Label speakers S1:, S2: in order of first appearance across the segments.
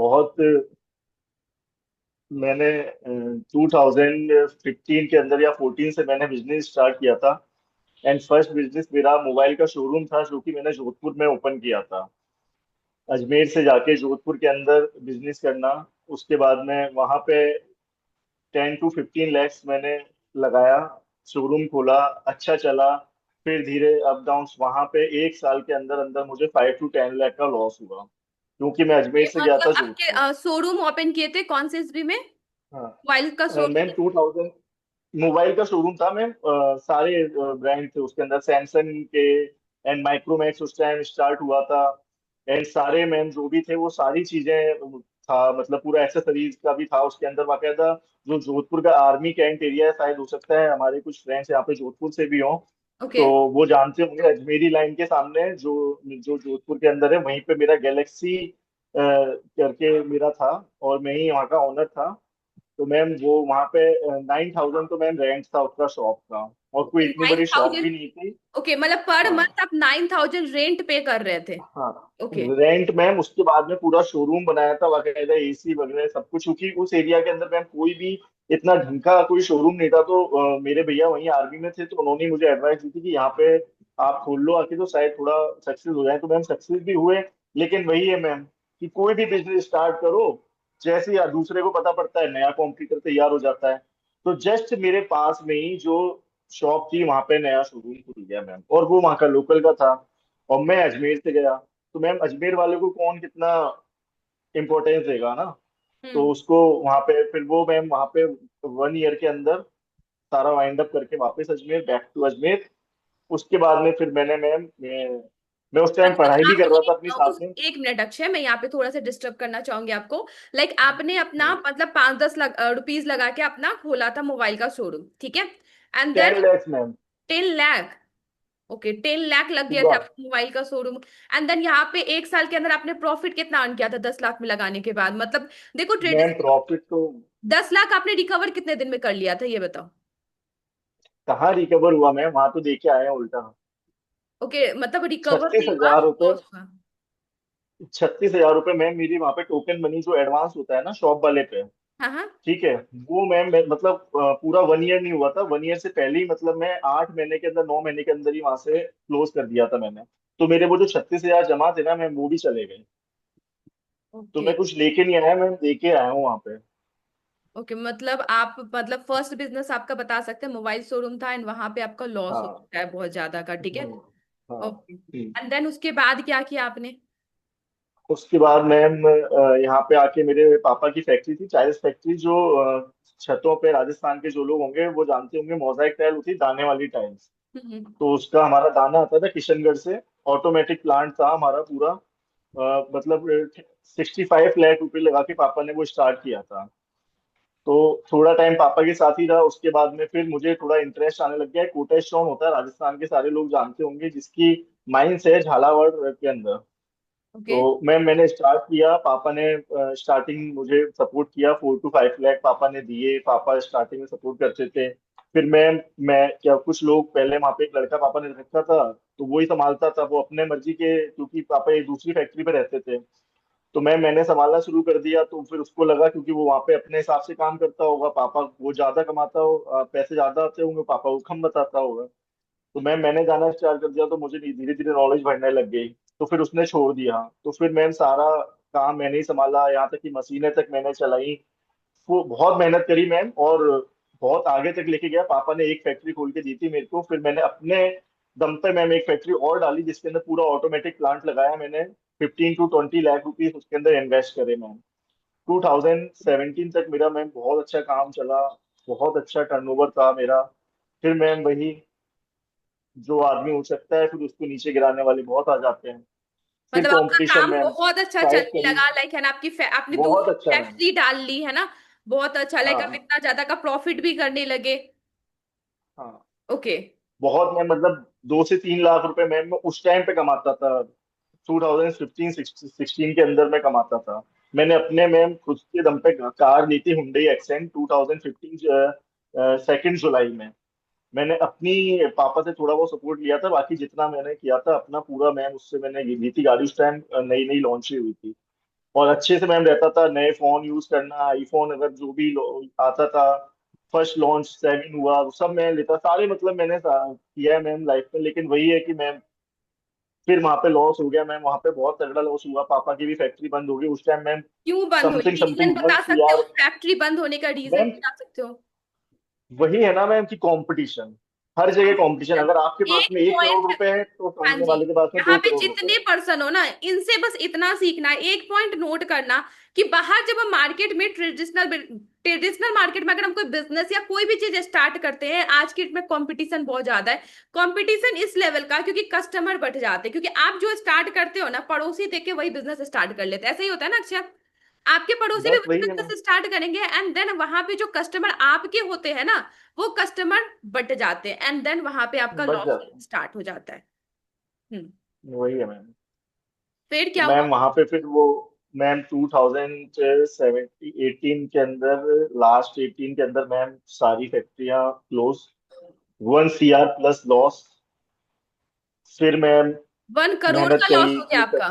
S1: बहुत मैंने 2015 के अंदर या 14 से मैंने बिजनेस स्टार्ट किया था। एंड फर्स्ट बिजनेस मेरा मोबाइल का शोरूम था जो कि मैंने जोधपुर में ओपन किया था। अजमेर से जाके जोधपुर के अंदर बिजनेस करना। उसके बाद में वहां पे 10 to 15 लैक्स मैंने लगाया। शोरूम खोला, अच्छा चला। फिर धीरे अप डाउन, वहां पे 1 साल के अंदर अंदर मुझे 5 to 10 लाख का लॉस हुआ, क्योंकि मैं अजमेर
S2: ये
S1: से गया
S2: मतलब
S1: था जोधपुर।
S2: आपके शोरूम ओपन किए थे कौन से ईस्वी में?
S1: हाँ।
S2: मोबाइल का
S1: मैम
S2: शोरूम?
S1: 2000 मोबाइल का शोरूम था मैम। सारे ब्रांड थे उसके अंदर, सैमसंग के एंड माइक्रोमैक्स उस टाइम स्टार्ट हुआ था। एंड सारे मैम जो भी थे वो सारी चीजें था, मतलब पूरा एक्सेसरीज का भी था उसके अंदर बाकायदा। जो जोधपुर का आर्मी कैंट एरिया है, शायद हो सकता है हमारे कुछ फ्रेंड्स यहाँ पे जोधपुर से भी हों,
S2: ओके।
S1: तो वो जानते होंगे। अजमेरी लाइन के सामने जो जो जोधपुर के अंदर है, वहीं पे मेरा गैलेक्सी करके मेरा था, और मैं ही वहाँ का ओनर था। तो मैम वो वहाँ पे 9,000 तो मैम रेंट था उसका शॉप का, और कोई इतनी
S2: नाइन
S1: बड़ी शॉप भी
S2: थाउजेंड
S1: नहीं थी।
S2: ओके, मतलब पर
S1: हाँ।
S2: मंथ आप 9,000 रेंट पे कर रहे थे?
S1: हाँ।
S2: ओके।
S1: रेंट मैम, उसके बाद में पूरा शोरूम बनाया था बाकायदा, एसी वगैरह सब कुछ, क्योंकि उस एरिया के अंदर मैम कोई भी इतना ढंग का कोई शोरूम नहीं था। तो मेरे भैया वहीं आर्मी में थे, तो उन्होंने मुझे एडवाइस दी थी कि यहाँ पे आप खोल लो आके, तो शायद थोड़ा सक्सेस हो जाए। तो मैम सक्सेस भी हुए। लेकिन वही है मैम कि कोई भी बिजनेस स्टार्ट करो, जैसे ही दूसरे को पता पड़ता है नया कॉम्पिटिटर तैयार हो जाता है। तो जस्ट मेरे पास में ही जो शॉप थी, वहां पे नया शोरूम खुल गया मैम, और वो वहां का लोकल का था। और मैं अजमेर से गया, तो मैम अजमेर वाले को कौन कितना इम्पोर्टेंस देगा ना। तो
S2: हम्म।
S1: उसको वहां पे फिर वो मैम वहां पे 1 ईयर के अंदर सारा वाइंड अप करके वापस अजमेर, बैक टू अजमेर। उसके बाद में फिर मैं उस टाइम
S2: मतलब
S1: पढ़ाई भी कर रहा
S2: आपने
S1: था अपनी साथ
S2: उस
S1: में।
S2: एक मिनट अक्षय, मैं यहाँ पे थोड़ा सा डिस्टर्ब करना चाहूंगी आपको। लाइक आपने अपना
S1: हम्म।
S2: मतलब 5-10 रुपीज लगा के अपना खोला था मोबाइल का शोरूम, ठीक है? And then
S1: 10 lakhs ma'am.
S2: 10 lakh. Okay, 10 lakh लग गए थे
S1: पूरा।
S2: आपको मोबाइल का शोरूम। एंड देन यहाँ पे 1 साल के अंदर आपने प्रॉफिट कितना अर्न किया था 10 लाख में लगाने के बाद? मतलब देखो
S1: मैम
S2: ट्रेडिशनल।
S1: प्रॉफिट तो
S2: 10 लाख आपने रिकवर कितने दिन में कर लिया था, ये बताओ।
S1: कहाँ रिकवर हुआ मैम, वहां तो देके आए हैं उल्टा।
S2: ओके, मतलब रिकवर
S1: छत्तीस
S2: नहीं हुआ,
S1: हजार रुपये
S2: लॉस हुआ।
S1: 36,000 रुपये मैम मेरी वहां पे टोकन मनी जो एडवांस होता है ना शॉप वाले पे।
S2: हाँ हाँ।
S1: ठीक है। वो मैम मतलब पूरा 1 ईयर नहीं हुआ था, 1 ईयर से पहले ही, मतलब मैं 8 महीने के अंदर, 9 महीने के अंदर ही वहां से क्लोज कर दिया था मैंने। तो मेरे वो जो 36,000 जमा थे ना मैम, वो भी चले गए। तो
S2: ओके।
S1: मैं कुछ लेके नहीं आया मैम, दे के आया हूँ वहां पे।
S2: ओके, मतलब आप मतलब फर्स्ट बिजनेस आपका बता सकते हैं मोबाइल शोरूम था, एंड वहां पे आपका लॉस हो
S1: हाँ।
S2: चुका है बहुत ज्यादा का, ठीक है?
S1: हम्म। हाँ।
S2: ओके। एंड देन उसके बाद क्या किया आपने?
S1: उसके बाद मैम यहाँ पे आके मेरे पापा की फैक्ट्री थी, टाइल्स फैक्ट्री, जो छतों पे राजस्थान के जो लोग होंगे वो जानते होंगे, मोजाइक टाइल होती है, दाने वाली टाइल्स।
S2: हम्म।
S1: तो उसका हमारा दाना आता था किशनगढ़ से। ऑटोमेटिक प्लांट था हमारा पूरा। मतलब 65 लाख रुपए लगा के पापा ने वो स्टार्ट किया था। तो थोड़ा टाइम पापा के साथ ही रहा, उसके बाद में फिर मुझे थोड़ा इंटरेस्ट आने लग गया। कोटा स्टोन होता है राजस्थान के, सारे लोग जानते होंगे, जिसकी माइंस है झालावाड़ के अंदर।
S2: ओके।
S1: तो मैं मैंने स्टार्ट किया, पापा ने स्टार्टिंग मुझे सपोर्ट किया, 4 to 5 लाख पापा ने दिए। पापा स्टार्टिंग में सपोर्ट करते थे। फिर मैं क्या, कुछ लोग पहले वहाँ पे एक लड़का पापा ने रखा था, तो वही संभालता था, वो अपने मर्जी के, क्योंकि पापा एक दूसरी फैक्ट्री पे रहते थे। तो मैंने संभालना शुरू कर दिया, तो फिर उसको लगा क्योंकि वो वहाँ पे अपने हिसाब से काम करता होगा, पापा वो ज्यादा कमाता हो, पैसे ज्यादा आते होंगे, पापा को कम बताता होगा। तो मैंने जाना स्टार्ट कर दिया, तो मुझे धीरे धीरे नॉलेज बढ़ने लग गई। तो फिर उसने छोड़ दिया, तो फिर मैंने सारा काम मैंने ही संभाला, यहाँ तक कि मशीनें तक मैंने चलाई। वो बहुत मेहनत करी मैम, और बहुत आगे तक लेके गया। पापा ने एक फैक्ट्री खोल के दी थी मेरे को, फिर मैंने अपने दम पे मैम एक फैक्ट्री और डाली, जिसके अंदर पूरा ऑटोमेटिक प्लांट लगाया मैंने। 15 to 20 लाख रुपीज उसके अंदर इन्वेस्ट करे मैम। 2017 तक मेरा मैम बहुत अच्छा काम चला, बहुत अच्छा टर्नओवर था मेरा। फिर मैम वही, जो आदमी हो सकता है, फिर उसको नीचे गिराने वाले बहुत आ जाते हैं। फिर
S2: मतलब आपका
S1: कंपटीशन
S2: काम
S1: में
S2: बहुत अच्छा
S1: फाइट
S2: चलने
S1: करी।
S2: लगा, लाइक है ना, आपने
S1: बहुत
S2: दूसरी
S1: अच्छा मैम।
S2: फैक्ट्री डाल ली है ना? बहुत अच्छा, लाइक आप
S1: हाँ।
S2: इतना ज्यादा का प्रॉफिट भी करने लगे।
S1: हाँ।
S2: ओके।
S1: बहुत मैम, मतलब 2 से 3 लाख रुपए मैम मैं उस टाइम पे कमाता था। 2015-16 के अंदर मैं कमाता था। मैंने अपने मैम खुद के दम पे कार ली थी, हुंडई एक्सेंट, 2015 2 जुलाई में। मैंने अपनी पापा से थोड़ा बहुत सपोर्ट लिया था, बाकी जितना मैंने किया था अपना पूरा मैम, उससे मैंने ली थी गाड़ी। उस टाइम नई नई लॉन्च ही हुई थी। और अच्छे से मैम रहता था, नए फोन यूज करना, आईफोन अगर जो भी आता था, फर्स्ट लॉन्च 7 हुआ, वो सब मैं लेता, सारे मतलब मैंने किया है मैम लाइफ में। लेकिन वही है कि मैम फिर वहां पे लॉस हो गया मैम, वहां पे बहुत तगड़ा लॉस हुआ, पापा की भी फैक्ट्री बंद हो गई उस टाइम मैम।
S2: क्यों बंद हुई?
S1: समथिंग
S2: रीजन
S1: समथिंग वन
S2: बता
S1: सी
S2: सकते हो?
S1: आर
S2: फैक्ट्री बंद होने का रीजन
S1: मैम,
S2: बता सकते हो?
S1: वही है ना मैम कि कंपटीशन, हर जगह कंपटीशन।
S2: कंपटीशन।
S1: अगर आपके पास
S2: एक
S1: में 1 करोड़
S2: पॉइंट।
S1: रुपए है तो
S2: हाँ
S1: सामने
S2: जी।
S1: वाले के पास में
S2: यहाँ
S1: दो
S2: पे
S1: करोड़ रुपए
S2: जितने
S1: है।
S2: पर्सन हो ना, इनसे बस इतना सीखना है, एक पॉइंट नोट करना कि बाहर जब हम मार्केट में ट्रेडिशनल ट्रेडिशनल मार्केट में अगर हम कोई बिजनेस या कोई भी चीज स्टार्ट करते हैं, आज की डेट में कंपटीशन बहुत ज्यादा है। कंपटीशन इस लेवल का क्योंकि कस्टमर बढ़ जाते हैं, क्योंकि आप जो स्टार्ट करते हो ना, पड़ोसी देख के वही बिजनेस स्टार्ट कर लेते हैं, ऐसा ही होता है ना अक्षर। आपके पड़ोसी भी
S1: बस
S2: वही
S1: वही है मैम,
S2: बिजनेस स्टार्ट करेंगे, एंड देन वहां पे जो कस्टमर आपके होते हैं ना, वो कस्टमर बट जाते हैं, एंड देन वहां पे आपका
S1: बच
S2: लॉस
S1: जाता
S2: स्टार्ट हो जाता है। हम्म।
S1: है, वही है मैम।
S2: फिर
S1: तो
S2: क्या हुआ?
S1: मैम वहां पे फिर वो मैम 2017 18 के अंदर, लास्ट 18 के अंदर मैम सारी फैक्ट्रियां क्लोज, 1 CR प्लस लॉस। फिर मैम
S2: 1 करोड़
S1: मेहनत
S2: का लॉस
S1: करी
S2: हो गया
S1: कि
S2: आपका?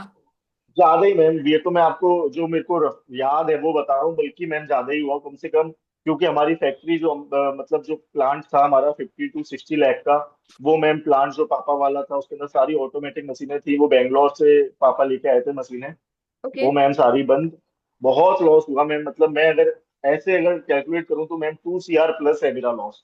S1: ज्यादा ही मैम, ये तो मैं आपको जो मेरे को याद है वो बता रहा हूँ, बल्कि मैम ज्यादा ही हुआ कम से कम। क्योंकि हमारी फैक्ट्री जो मतलब जो प्लांट था हमारा 50 to 60 लाख का, वो मैम प्लांट जो पापा वाला था उसके अंदर सारी ऑटोमेटिक मशीनें थी, वो बेंगलोर से पापा लेके आए थे मशीनें,
S2: ओके।
S1: वो मैम सारी बंद। बहुत लॉस हुआ मैम, मतलब मैं अगर ऐसे अगर कैलकुलेट करूँ तो मैम 2 CR प्लस है मेरा लॉस,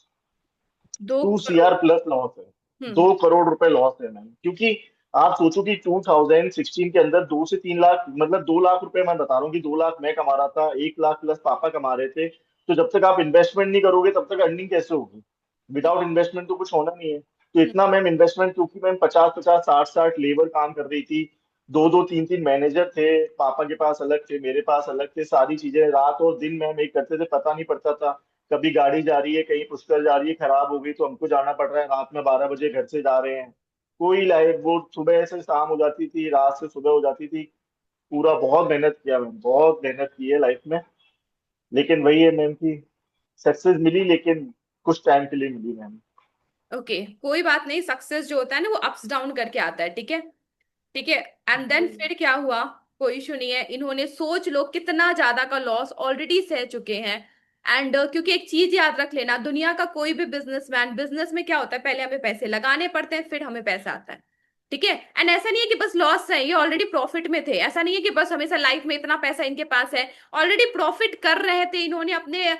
S2: दो
S1: 2 CR
S2: करोड़
S1: प्लस लॉस है,
S2: हम्म।
S1: 2 करोड़ रुपए लॉस है मैम। क्योंकि आप सोचो कि 2016 के अंदर 2 से 3 लाख, मतलब 2 लाख रुपए मैं बता रहा हूँ कि 2 लाख मैं कमा रहा था, 1 लाख प्लस पापा कमा रहे थे। तो जब तक आप इन्वेस्टमेंट नहीं करोगे तब तक अर्निंग कैसे होगी? विदाउट इन्वेस्टमेंट तो कुछ होना नहीं है। तो
S2: हम्म।
S1: इतना मैम इन्वेस्टमेंट, क्योंकि मैम 50 50 60 60 लेबर काम कर रही थी, दो दो तीन तीन मैनेजर थे, पापा के पास अलग थे, मेरे पास अलग थे, सारी चीजें रात और दिन मैम एक करते थे, पता नहीं पड़ता था। कभी गाड़ी जा रही है कहीं, पुष्कर जा रही है, खराब हो गई तो हमको जाना पड़ रहा है, रात में 12 बजे घर से जा रहे हैं। कोई लाइफ, वो सुबह से शाम हो जाती थी, रात से सुबह हो जाती थी। पूरा बहुत मेहनत किया मैम, बहुत मेहनत की है लाइफ में। लेकिन वही है मैम कि सक्सेस मिली, लेकिन कुछ टाइम के लिए मिली मैम।
S2: ओके, कोई बात नहीं, सक्सेस जो होता है ना वो अप्स डाउन करके आता है, ठीक है। ठीक है। एंड देन
S1: वही।
S2: फिर क्या हुआ? कोई इशू नहीं है, इन्होंने सोच लो कितना ज्यादा का लॉस ऑलरेडी सह चुके हैं। एंड क्योंकि एक चीज याद रख लेना, दुनिया का कोई भी बिजनेसमैन, बिजनेस में क्या होता है, पहले हमें पैसे लगाने पड़ते हैं, फिर हमें पैसा आता है। ठीक है। एंड ऐसा नहीं है कि बस लॉस है, ये ऑलरेडी प्रॉफिट में थे, ऐसा नहीं है कि बस हमेशा लाइफ में इतना पैसा इनके पास है। ऑलरेडी प्रॉफिट कर रहे थे, इन्होंने अपने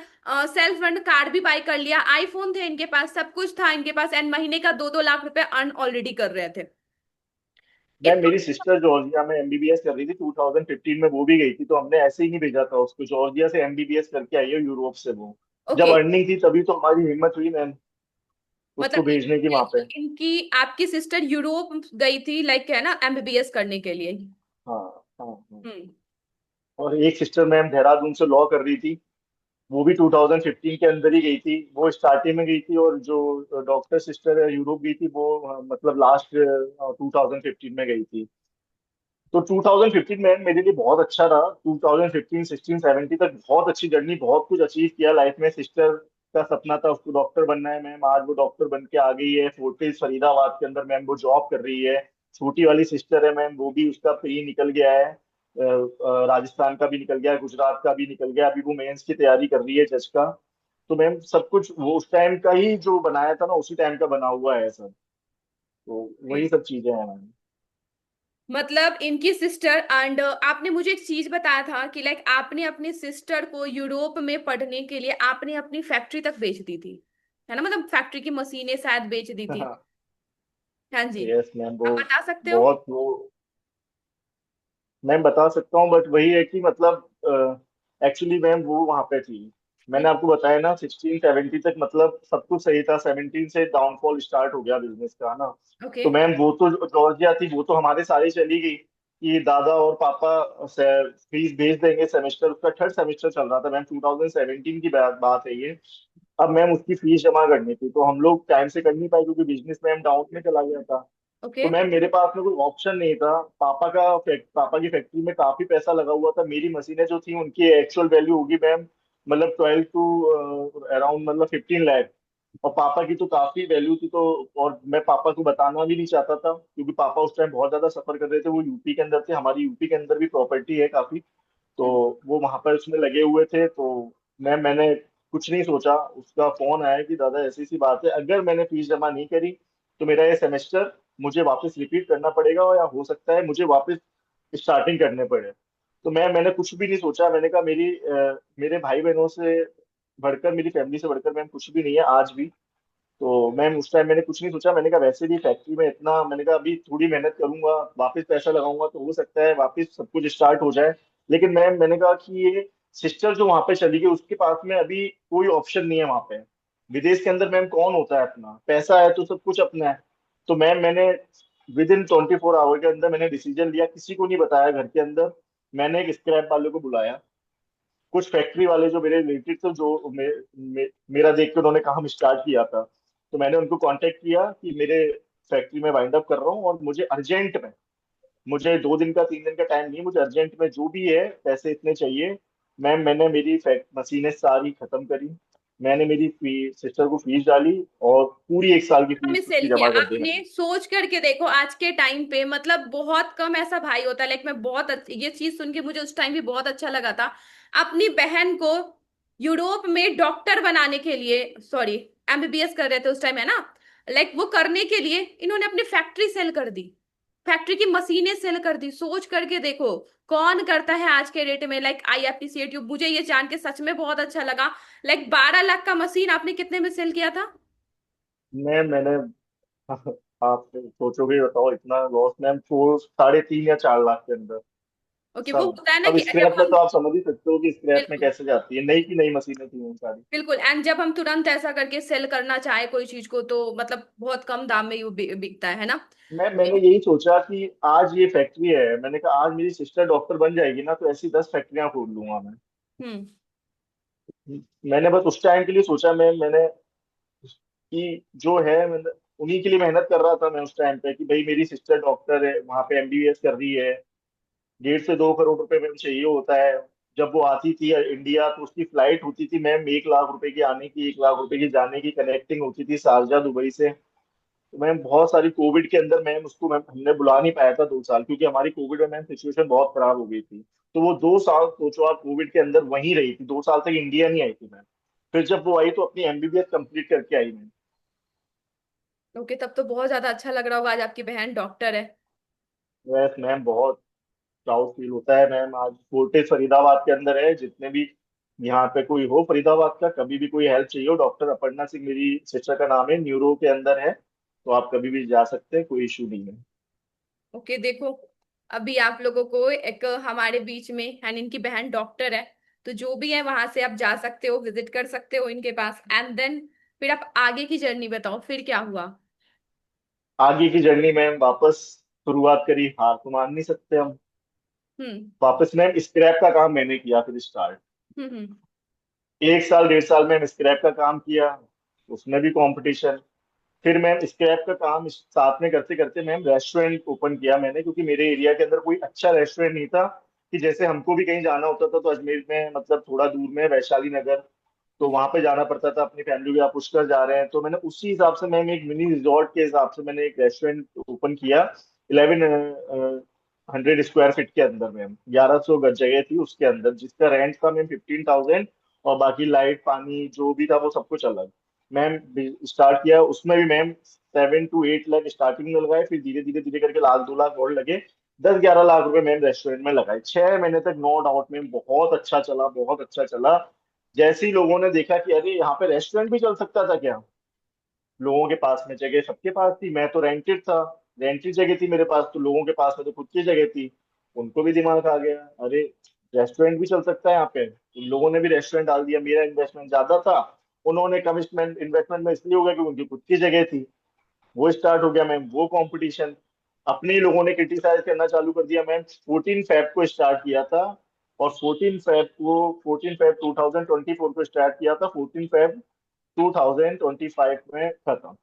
S2: सेल्फ रन कार भी बाय कर लिया, आईफोन थे इनके पास, सब कुछ था इनके पास, एंड महीने का 2 2 लाख रुपए अर्न ऑलरेडी कर रहे थे।
S1: मैम
S2: इतना।
S1: मेरी सिस्टर जॉर्जिया में एमबीबीएस कर रही थी 2015 में, वो भी गई थी, तो हमने ऐसे ही नहीं भेजा था उसको, जॉर्जिया से एमबीबीएस करके आई है यूरोप से वो। जब
S2: ओके।
S1: अर्निंग थी तभी तो हमारी हिम्मत हुई मैम उसको
S2: मतलब
S1: भेजने की
S2: इनकी
S1: वहां पे।
S2: इनकी आपकी सिस्टर यूरोप गई थी, लाइक है ना, एमबीबीएस करने के लिए?
S1: हाँ हाँ हाँ।
S2: हम्म।
S1: और एक सिस्टर मैम देहरादून से लॉ कर रही थी, वो भी 2015 के अंदर ही गई थी, वो स्टार्टिंग में गई थी। और जो डॉक्टर सिस्टर है यूरोप गई थी, वो मतलब लास्ट 2015 में गई थी। तो 2015 में मेरे लिए बहुत अच्छा रहा, 2015 16 17 तक बहुत अच्छी जर्नी, बहुत कुछ अचीव किया लाइफ में। सिस्टर का सपना था उसको डॉक्टर बनना है मैम, आज वो डॉक्टर बन के आ गई है फोर्टिस फरीदाबाद के अंदर मैम, वो जॉब कर रही है। छोटी वाली सिस्टर है मैम, वो भी उसका प्री निकल गया है, राजस्थान का भी निकल गया है, गुजरात का भी निकल गया, अभी वो मेंस की तैयारी कर रही है जज का। तो मैम सब कुछ वो उस टाइम का ही जो बनाया था ना, उसी टाइम का बना हुआ है सब। तो वही सब चीजें हैं मैम।
S2: मतलब इनकी सिस्टर, एंड आपने मुझे एक चीज बताया था कि लाइक आपने अपनी सिस्टर को यूरोप में पढ़ने के लिए आपने अपनी फैक्ट्री तक बेच दी थी, है ना? मतलब फैक्ट्री की मशीनें शायद बेच दी थी। हाँ जी।
S1: यस मैम, वो
S2: आप बता सकते हो?
S1: बहुत वो मैं बता सकता हूँ, बट वही है कि मतलब एक्चुअली मैम वो वहां पे थी, मैंने
S2: हम्म।
S1: आपको बताया ना 16 17 तक मतलब सब कुछ सही था, 17 से डाउनफॉल स्टार्ट हो गया बिजनेस का ना।
S2: ओके।
S1: तो मैम वो तो जॉर्जिया थी, वो तो हमारे सारे चली गई कि दादा और पापा फीस भेज देंगे सेमेस्टर, उसका थर्ड सेमेस्टर चल रहा था मैम, 2017 की बात है ये। अब मैम उसकी फीस जमा करनी थी, तो हम लोग टाइम से कर नहीं पाए क्योंकि बिजनेस मैम डाउन में चला गया था।
S2: ओके।
S1: तो मैम मेरे पास में कोई ऑप्शन नहीं था, पापा की फैक्ट्री में काफी पैसा लगा हुआ था, मेरी मशीनें जो थी उनकी एक्चुअल वैल्यू होगी मैम, मतलब 12 to अराउंड मतलब 15 लाख। और पापा की तो काफी वैल्यू थी, तो और मैं पापा को बताना भी नहीं चाहता था क्योंकि पापा उस टाइम बहुत ज्यादा सफर कर रहे थे, वो यूपी के अंदर थे, हमारी यूपी के अंदर भी प्रॉपर्टी है काफी। तो वो वहां पर उसमें लगे हुए थे। तो मैंने कुछ नहीं सोचा, उसका फोन आया कि दादा ऐसी सी बात है, अगर मैंने फीस जमा नहीं करी तो मेरा ये सेमेस्टर मुझे वापस रिपीट करना पड़ेगा, या हो सकता है मुझे वापस स्टार्टिंग करने पड़े। तो मैंने कुछ भी नहीं सोचा। मैंने कहा मेरे भाई बहनों से बढ़कर, मेरी फैमिली से बढ़कर मैम कुछ भी नहीं है आज भी। तो मैम उस टाइम मैंने कुछ नहीं सोचा। मैंने कहा वैसे भी फैक्ट्री में इतना, मैंने कहा अभी थोड़ी मेहनत करूंगा, वापस पैसा लगाऊंगा तो हो सकता है वापस सब कुछ स्टार्ट हो जाए। लेकिन मैम मैंने कहा कि ये सिस्टर जो वहां पे चली गई, उसके पास में अभी कोई ऑप्शन नहीं है वहां पे। विदेश के अंदर मैम कौन होता है, अपना पैसा है तो सब कुछ अपना है। तो मैम मैंने विद इन 24 आवर के अंदर मैंने डिसीजन लिया, किसी को नहीं बताया घर के अंदर। मैंने एक स्क्रैप वाले को बुलाया, कुछ फैक्ट्री वाले जो मेरे रिलेटिव थे, जो मेरा देख के उन्होंने काम स्टार्ट किया था। तो मैंने उनको कांटेक्ट किया कि मेरे फैक्ट्री में वाइंड अप कर रहा हूँ और मुझे अर्जेंट में, मुझे 2 दिन का 3 दिन का टाइम नहीं, मुझे अर्जेंट में जो भी है पैसे इतने चाहिए। मैम मैंने मेरी मशीनें सारी खत्म करी, मैंने मेरी सिस्टर को फीस डाली और पूरी 1 साल की
S2: में
S1: फीस
S2: सेल
S1: उसकी
S2: किया।
S1: जमा कर दी
S2: आपने
S1: मैंने।
S2: सोच करके देखो, आज के टाइम पे मतलब बहुत कम ऐसा भाई होता है। लाइक मैं बहुत ये चीज सुन के मुझे उस टाइम भी बहुत अच्छा लगा था। अपनी बहन को यूरोप में डॉक्टर बनाने के लिए, सॉरी एमबीबीएस कर रहे थे उस टाइम, है ना। लाइक वो करने के लिए इन्होंने अपनी फैक्ट्री सेल कर दी, फैक्ट्री की मशीनें सेल कर दी। सोच करके देखो कौन करता है आज के डेट में। लाइक आई अप्रिशिएट यू, मुझे ये जान के सच में बहुत अच्छा लगा। लाइक 12 लाख का मशीन आपने कितने में सेल किया था?
S1: मैंने आप सोचोगे, बताओ इतना लॉस मैम, 3.5 या 4 लाख के अंदर
S2: ओके, वो
S1: सब।
S2: होता है ना
S1: अब
S2: कि जब
S1: स्क्रैप में
S2: हम,
S1: तो आप समझ ही सकते हो कि स्क्रैप में
S2: बिल्कुल
S1: कैसे जाती है, नई की नई मशीनें थी वो सारी।
S2: बिल्कुल, एंड जब हम तुरंत ऐसा करके सेल करना चाहे कोई चीज को, तो मतलब बहुत कम दाम में ही वो बिकता है ना।
S1: मैंने यही सोचा कि आज ये फैक्ट्री है, मैंने कहा आज मेरी सिस्टर डॉक्टर बन जाएगी ना, तो ऐसी 10 फैक्ट्रियां खोल लूंगा मैं।
S2: हम्म।
S1: मैंने बस उस टाइम के लिए सोचा। मैंने कि जो है, मैंने उन्हीं के लिए मेहनत कर रहा था मैं उस टाइम पे, कि भाई मेरी सिस्टर डॉक्टर है, वहां पे एमबीबीएस कर रही है, 1.5 से 2 करोड़ रुपए मैम चाहिए होता है। जब वो आती थी इंडिया तो उसकी फ्लाइट होती थी मैम 1 लाख रुपए की आने की, 1 लाख रुपए की जाने की, कनेक्टिंग होती थी शारजा दुबई से। तो मैम बहुत सारी कोविड के अंदर मैम उसको मैम हमने बुला नहीं पाया था 2 साल, क्योंकि हमारी कोविड में मैम सिचुएशन बहुत खराब हो गई थी। तो वो 2 साल सोचो आप, कोविड के अंदर वहीं रही थी, 2 साल तक इंडिया नहीं आई थी मैम। फिर जब वो आई तो अपनी एमबीबीएस कंप्लीट करके आई मैम।
S2: ओके, तब तो बहुत ज्यादा अच्छा लग रहा होगा, आज आपकी बहन डॉक्टर है।
S1: बस मैम बहुत प्राउड फील होता है मैम। आज फोर्टिस फरीदाबाद के अंदर है, जितने भी यहाँ पे कोई हो फरीदाबाद का, कभी भी कोई हेल्प चाहिए हो, डॉक्टर अपर्णा सिंह मेरी सिस्टर का नाम है, न्यूरो के अंदर है, तो आप कभी भी जा सकते हैं, कोई इशू नहीं है।
S2: ओके देखो, अभी आप लोगों को एक हमारे बीच में, एंड इनकी बहन डॉक्टर है, तो जो भी है वहां से आप जा सकते हो, विजिट कर सकते हो इनके पास। एंड देन फिर आप आगे की जर्नी बताओ, फिर क्या हुआ?
S1: आगे की जर्नी में वापस शुरुआत करी, हार तो मान नहीं सकते हम।
S2: हम्म।
S1: वापस मैम स्क्रैप का काम मैंने किया फिर स्टार्ट।
S2: हम्म।
S1: 1 साल 1.5 साल मैम स्क्रैप का काम किया, उसमें भी कंपटीशन। फिर मैम स्क्रैप का काम साथ में करते करते मैम रेस्टोरेंट ओपन किया मैंने, क्योंकि मेरे एरिया के अंदर कोई अच्छा रेस्टोरेंट नहीं था। कि जैसे हमको भी कहीं जाना होता था तो अजमेर में, मतलब थोड़ा दूर में वैशाली नगर, तो वहां पे जाना पड़ता था अपनी फैमिली के साथ, पुष्कर जा रहे हैं, तो मैंने उसी हिसाब से मैम एक मिनी रिजॉर्ट के हिसाब से मैंने एक रेस्टोरेंट ओपन किया। 1100 स्क्वायर फीट के अंदर मैम, 1100 गज जगह थी उसके अंदर, जिसका रेंट था मैम 15,000। और बाकी लाइट पानी जो भी था वो सब कुछ अलग। मैम स्टार्ट किया उसमें भी मैम 7 to 8 लाख स्टार्टिंग में लगाए, फिर धीरे धीरे धीरे करके लाख 2 लाख और लगे। 10-11 लाख रुपए मैम रेस्टोरेंट में लगाए 6 महीने तक, नो डाउट मैम बहुत अच्छा चला, बहुत अच्छा चला। जैसे ही लोगों ने देखा कि अरे यहाँ पे रेस्टोरेंट भी चल सकता था क्या, लोगों के पास में जगह सबके पास थी, मैं तो रेंटेड था, रेंटेड जगह थी मेरे पास, तो लोगों के पास में तो खुद की जगह थी। उनको भी दिमाग आ गया, अरे रेस्टोरेंट भी चल सकता है यहाँ पे, उन लोगों ने भी रेस्टोरेंट डाल दिया। मेरा इन्वेस्टमेंट ज्यादा था, उन्होंने कम इन्वेस्टमेंट में इसलिए हो गया कि उनकी खुद की जगह थी। वो स्टार्ट हो गया मैम वो कंपटीशन। अपने ही लोगों ने क्रिटिसाइज करना चालू कर दिया मैम। 14 फेब को स्टार्ट किया था, और 14 फेब 2024 को स्टार्ट किया था, 14 फेब 2025 में खत्म,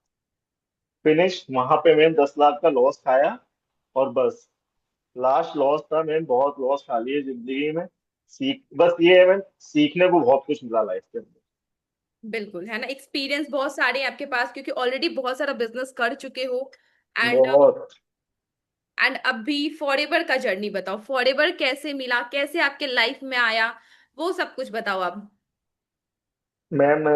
S1: फिनिश। वहां पे मैम 10 लाख का लॉस खाया, और बस लास्ट लॉस था मैम, बहुत लॉस खा लिए जिंदगी में। सीख बस ये है मैम, सीखने को बहुत कुछ मिला लाइफ के अंदर।
S2: बिल्कुल, है ना, एक्सपीरियंस बहुत सारे हैं आपके पास, क्योंकि ऑलरेडी बहुत सारा बिजनेस कर चुके हो। एंड
S1: बहुत।
S2: एंड अभी फॉरएवर का जर्नी बताओ, फॉरएवर कैसे मिला, कैसे आपके लाइफ में आया, वो सब कुछ बताओ अब।
S1: मैम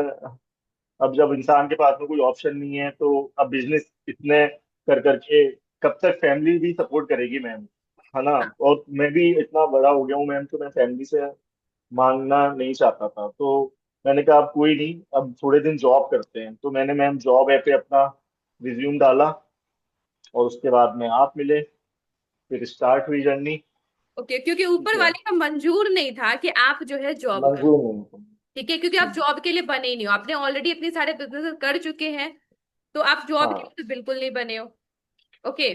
S1: अब जब इंसान के पास में कोई ऑप्शन नहीं है तो अब बिजनेस इतने कर करके कब तक फैमिली भी सपोर्ट करेगी मैम, है ना। और मैं भी इतना बड़ा हो गया हूँ मैम, तो मैं फैमिली से मांगना नहीं चाहता था, तो मैंने कहा अब कोई नहीं, अब थोड़े दिन जॉब करते हैं। तो मैंने मैम जॉब ऐप पे अपना रिज्यूम डाला और उसके बाद में आप मिले, फिर स्टार्ट हुई जर्नी।
S2: ओके, क्योंकि
S1: ठीक
S2: ऊपर
S1: है,
S2: वाले का मंजूर नहीं था कि आप जो है जॉब करो।
S1: मंजूर नहीं था।
S2: ठीक है, क्योंकि आप जॉब के लिए बने ही नहीं हो, आपने ऑलरेडी इतने सारे बिजनेस कर चुके हैं, तो आप जॉब के
S1: हाँ
S2: लिए तो बिल्कुल नहीं बने हो। ओके।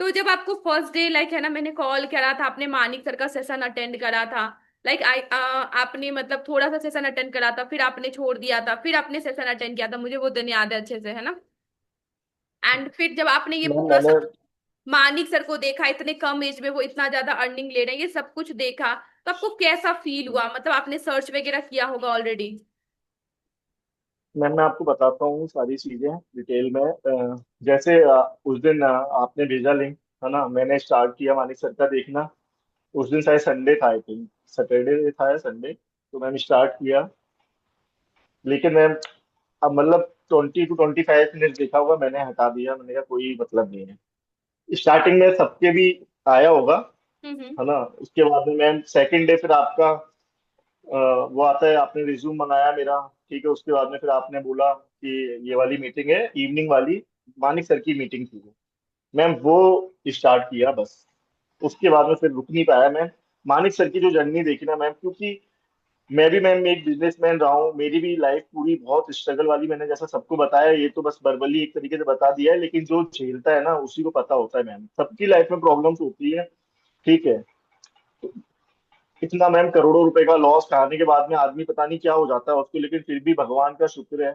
S2: तो जब आपको फर्स्ट डे लाइक है ना, मैंने कॉल करा था, आपने मानिक सर का सेशन अटेंड करा था। लाइक आई आपने मतलब थोड़ा सा सेशन अटेंड करा था, फिर आपने छोड़ दिया था, फिर आपने सेशन अटेंड किया था, मुझे वो दिन याद है अच्छे से, है ना। एंड फिर जब आपने ये
S1: मैम,
S2: पूरा
S1: मैंने
S2: सब मानिक सर को देखा, इतने कम एज में वो इतना ज्यादा अर्निंग ले रहे हैं, ये सब कुछ देखा, तो आपको कैसा फील हुआ? मतलब आपने सर्च वगैरह किया होगा ऑलरेडी।
S1: मैम मैं आपको बताता हूँ सारी चीजें डिटेल में। जैसे उस दिन आपने भेजा लिंक, है ना, मैंने स्टार्ट किया मानिक सर का देखना। उस दिन शायद संडे था, आई थिंक सैटरडे था या संडे, तो मैंने स्टार्ट किया। लेकिन मैम अब मतलब 20 to 25 मिनट देखा होगा, मैंने हटा दिया, मैंने कहा कोई मतलब नहीं है। स्टार्टिंग में सबके भी आया होगा,
S2: हम्म।
S1: है ना। उसके बाद में मैम सेकंड डे फिर आपका वो आता है, आपने रिज्यूम मंगाया मेरा। ठीक है, उसके बाद में फिर आपने बोला कि ये वाली मीटिंग है इवनिंग वाली, मानिक सर की मीटिंग थी वो। मैम वो स्टार्ट किया बस। उसके बाद में फिर रुक नहीं पाया मैम। मानिक सर की जो जर्नी देखी ना मैम, क्योंकि मैं भी मैम एक बिजनेसमैन रहा हूँ, मेरी भी लाइफ पूरी बहुत स्ट्रगल वाली, मैंने जैसा सबको बताया ये तो बस वर्बली एक तरीके से बता दिया है, लेकिन जो झेलता है ना उसी को पता होता है मैम, सबकी लाइफ में प्रॉब्लम्स होती है। ठीक है, इतना मैम करोड़ों रुपए का लॉस खाने के बाद में आदमी पता नहीं क्या हो जाता है उसको, लेकिन फिर भी भगवान का शुक्र है,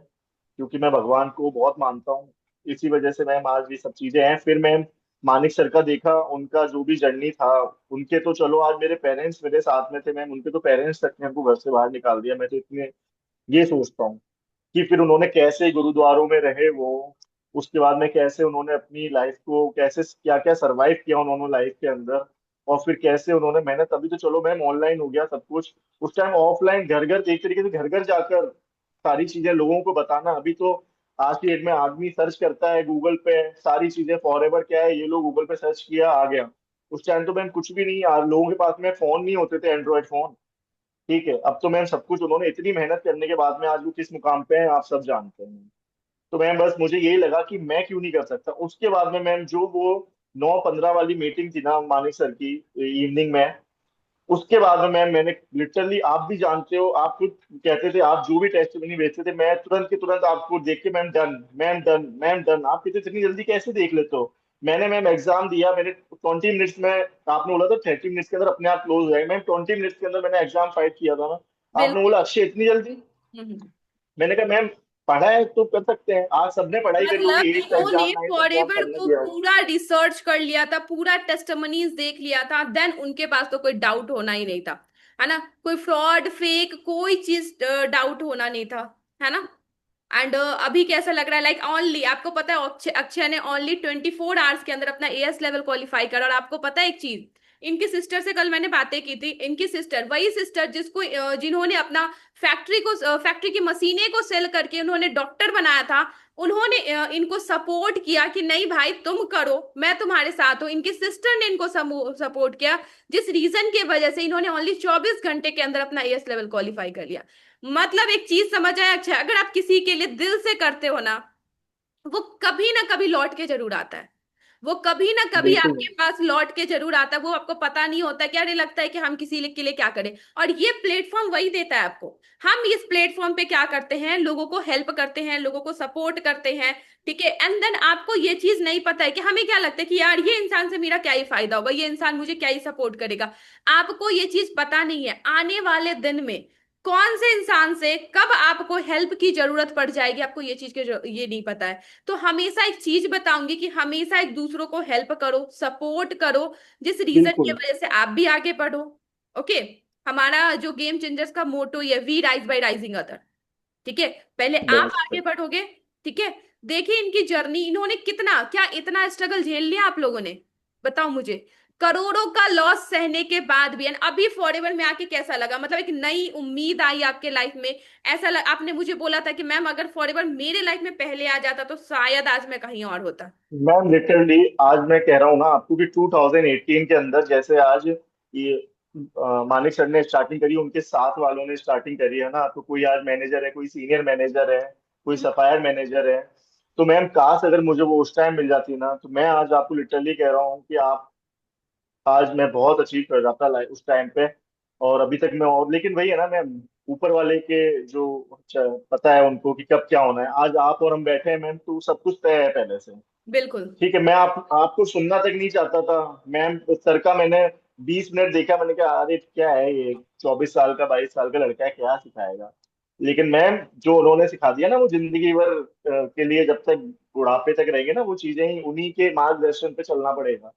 S1: क्योंकि मैं भगवान को बहुत मानता हूँ। इसी वजह से मैम आज ये सब चीजें हैं। फिर मैम मानिक सर का देखा, उनका जो भी जर्नी था, उनके तो चलो आज मेरे पेरेंट्स मेरे साथ में थे मैम, उनके तो पेरेंट्स तक ने हमको घर से बाहर निकाल दिया। मैं तो इतने ये सोचता हूँ कि फिर उन्होंने कैसे गुरुद्वारों में रहे वो, उसके बाद में कैसे उन्होंने अपनी लाइफ को कैसे क्या क्या सरवाइव किया उन्होंने लाइफ के अंदर, और फिर कैसे उन्होंने मेहनत, अभी तो चलो मैम ऑनलाइन हो गया सब कुछ, उस टाइम ऑफलाइन घर घर एक तरीके से घर घर जाकर सारी चीजें लोगों को बताना। अभी तो आज की डेट में आदमी सर्च करता है गूगल पे सारी चीजें, फॉरएवर क्या है ये लोग गूगल पे सर्च किया आ गया। उस टाइम तो मैम कुछ भी नहीं, यार लोगों के पास में फोन नहीं होते थे, एंड्रॉइड फोन। ठीक है, अब तो मैम सब कुछ, उन्होंने इतनी मेहनत करने के बाद में आज वो किस मुकाम पे हैं आप सब जानते हैं। तो मैम बस मुझे यही लगा कि मैं क्यों नहीं कर सकता। उसके बाद में मैम जो वो 9:15 वाली मीटिंग थी ना मानिक सर की इवनिंग में, उसके बाद में मैम मैंने लिटरली, आप भी जानते हो, आप खुद कहते थे, आप जो भी टेस्टिमनी भेजते थे मैं तुरंत के तुरंत आपको देख के ma'am done, ma'am done, ma'am done, आप कहते इतनी जल्दी कैसे देख लेते हो। मैंने मैम एग्जाम दिया, मैंने 20 मिनट्स में, आपने बोला था 30 मिनट्स के अंदर अपने आप क्लोज हो जाएगा, मैम 20 मिनट्स के अंदर मैंने एग्जाम फाइट किया था ना। आपने
S2: बिल्कुल।
S1: बोला अक्षय इतनी जल्दी।
S2: हम्म।
S1: मैंने कहा मैम पढ़ा है तो कर सकते हैं, आज सबने पढ़ाई करी
S2: मतलब
S1: होगी, एट्थ
S2: इन्होंने
S1: एग्जाम नाइन्थ एग्जाम
S2: फॉरएवर
S1: सबने
S2: को
S1: दिया होगा।
S2: पूरा रिसर्च कर लिया था, पूरा टेस्टमनीज देख लिया था, देन उनके पास तो कोई डाउट होना ही नहीं था, है ना। कोई फ्रॉड फेक कोई चीज डाउट होना नहीं था, है ना। एंड अभी कैसा लग रहा है? लाइक ओनली आपको पता है अक्षय अक्षय ने ओनली 24 आवर्स के अंदर अपना एएस लेवल क्वालिफाई करा। और आपको पता है एक चीज, इनकी सिस्टर से कल मैंने बातें की थी, इनकी सिस्टर, वही सिस्टर जिसको जिन्होंने अपना फैक्ट्री की मशीनें को सेल करके उन्होंने डॉक्टर बनाया था, उन्होंने इनको सपोर्ट किया कि नहीं भाई तुम करो, मैं तुम्हारे साथ हूँ। इनकी सिस्टर ने इनको सपोर्ट किया, जिस रीजन की वजह से इन्होंने ओनली 24 घंटे के अंदर अपना एएस लेवल क्वालिफाई कर लिया। मतलब एक चीज समझ आया अच्छा, अगर आप किसी के लिए दिल से करते हो ना, वो कभी ना कभी लौट के जरूर आता है। वो कभी ना कभी
S1: बिल्कुल।
S2: आपके पास लौट के जरूर आता है। वो आपको पता नहीं होता, क्या नहीं लगता है कि हम किसी के लिए क्या करें। और ये प्लेटफॉर्म वही देता है आपको। हम इस प्लेटफॉर्म पे क्या करते हैं, लोगों को हेल्प करते हैं, लोगों को सपोर्ट करते हैं। ठीक है, एंड देन आपको ये चीज नहीं पता है कि हमें क्या लगता है कि यार ये इंसान से मेरा क्या ही फायदा होगा, ये इंसान मुझे क्या ही सपोर्ट करेगा। आपको ये चीज पता नहीं है आने वाले दिन में कौन से इंसान से कब आपको हेल्प की जरूरत पड़ जाएगी, आपको ये चीज के ये नहीं पता है। तो हमेशा एक चीज बताऊंगी कि हमेशा एक दूसरों को हेल्प करो, सपोर्ट करो, जिस रीजन की
S1: बिल्कुल।
S2: वजह से आप भी आगे बढ़ो। ओके। हमारा जो गेम चेंजर्स का मोटो ये we rise by rising other. ठीक है, पहले आप
S1: बस
S2: आगे बढ़ोगे। ठीक है। देखिए इनकी जर्नी, इन्होंने कितना क्या इतना स्ट्रगल झेल लिया आप लोगों ने। बताओ मुझे। करोड़ों का लॉस सहने के बाद भी, एंड अभी फॉरएवर में आके कैसा लगा, मतलब एक नई उम्मीद आई आपके लाइफ में। आपने मुझे बोला था कि मैम अगर फॉरएवर मेरे लाइफ में पहले आ जाता तो शायद आज मैं कहीं और होता।
S1: मैम लिटरली आज मैं कह रहा हूँ ना आपको कि 2018 के अंदर जैसे आज ये मानिक सर ने स्टार्टिंग करी, उनके साथ वालों ने स्टार्टिंग करी है ना, तो कोई आज मैनेजर है, कोई सीनियर मैनेजर है, कोई
S2: हम्म।
S1: सफायर मैनेजर है। तो मैम काश अगर मुझे वो उस टाइम मिल जाती ना, तो मैं आज आपको लिटरली कह रहा हूँ कि आप, आज मैं बहुत अचीव कर जाता उस टाइम पे। और अभी तक मैं, और लेकिन वही है ना मैम, ऊपर वाले के जो पता है उनको कि कब क्या होना है। आज आप और हम बैठे हैं मैम, तो सब कुछ तय है पहले से।
S2: बिल्कुल।
S1: ठीक है, मैं आपको सुनना तक नहीं चाहता था मैम। सर का मैंने 20 मिनट देखा, मैंने कहा अरे क्या है ये, 24 साल का 22 साल का लड़का है, क्या सिखाएगा। लेकिन मैम जो उन्होंने सिखा दिया ना, वो जिंदगी भर के लिए, जब तक बुढ़ापे तक रहेंगे ना वो चीजें, ही उन्हीं के मार्गदर्शन पे चलना पड़ेगा,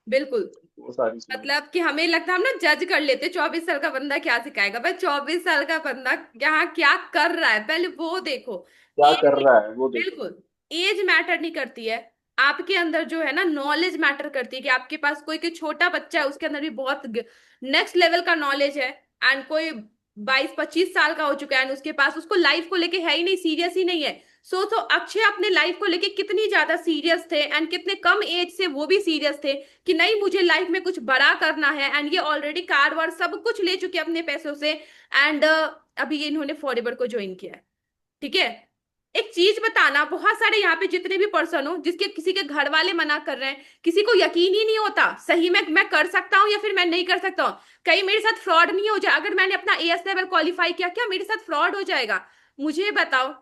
S2: बिल्कुल।
S1: वो सारी चीजें।
S2: मतलब कि हमें लगता है हम ना जज कर लेते, 24 साल का बंदा क्या सिखाएगा भाई, 24 साल का बंदा यहाँ क्या कर रहा है पहले वो देखो।
S1: क्या कर
S2: एज,
S1: रहा है वो देखो।
S2: बिल्कुल। एज मैटर नहीं करती है। आपके अंदर जो है ना नॉलेज मैटर करती है, कि आपके पास कोई छोटा बच्चा है उसके अंदर भी बहुत नेक्स्ट लेवल का नॉलेज है, एंड कोई 22-25 साल का हो चुका है एंड उसके पास, उसको लाइफ को लेके है ही नहीं, सीरियस ही नहीं है। सोचो अक्षय अपने लाइफ को लेके कितनी ज्यादा सीरियस थे, एंड कितने कम एज से वो भी सीरियस थे कि नहीं मुझे लाइफ में कुछ बड़ा करना है, एंड ये ऑलरेडी कार वार सब कुछ ले चुके हैं अपने पैसों से। एंड अभी ये इन्होंने फॉरएवर को ज्वाइन किया है। ठीक है। एक चीज बताना, बहुत सारे यहाँ पे जितने भी पर्सन हो जिसके किसी के घर वाले मना कर रहे हैं, किसी को यकीन ही नहीं होता सही में मैं कर सकता हूँ या फिर मैं नहीं कर सकता हूँ, कहीं मेरे साथ फ्रॉड नहीं हो जाए, अगर मैंने अपना एएस लेवल क्वालिफाई किया क्या मेरे साथ फ्रॉड हो जाएगा। मुझे बताओ,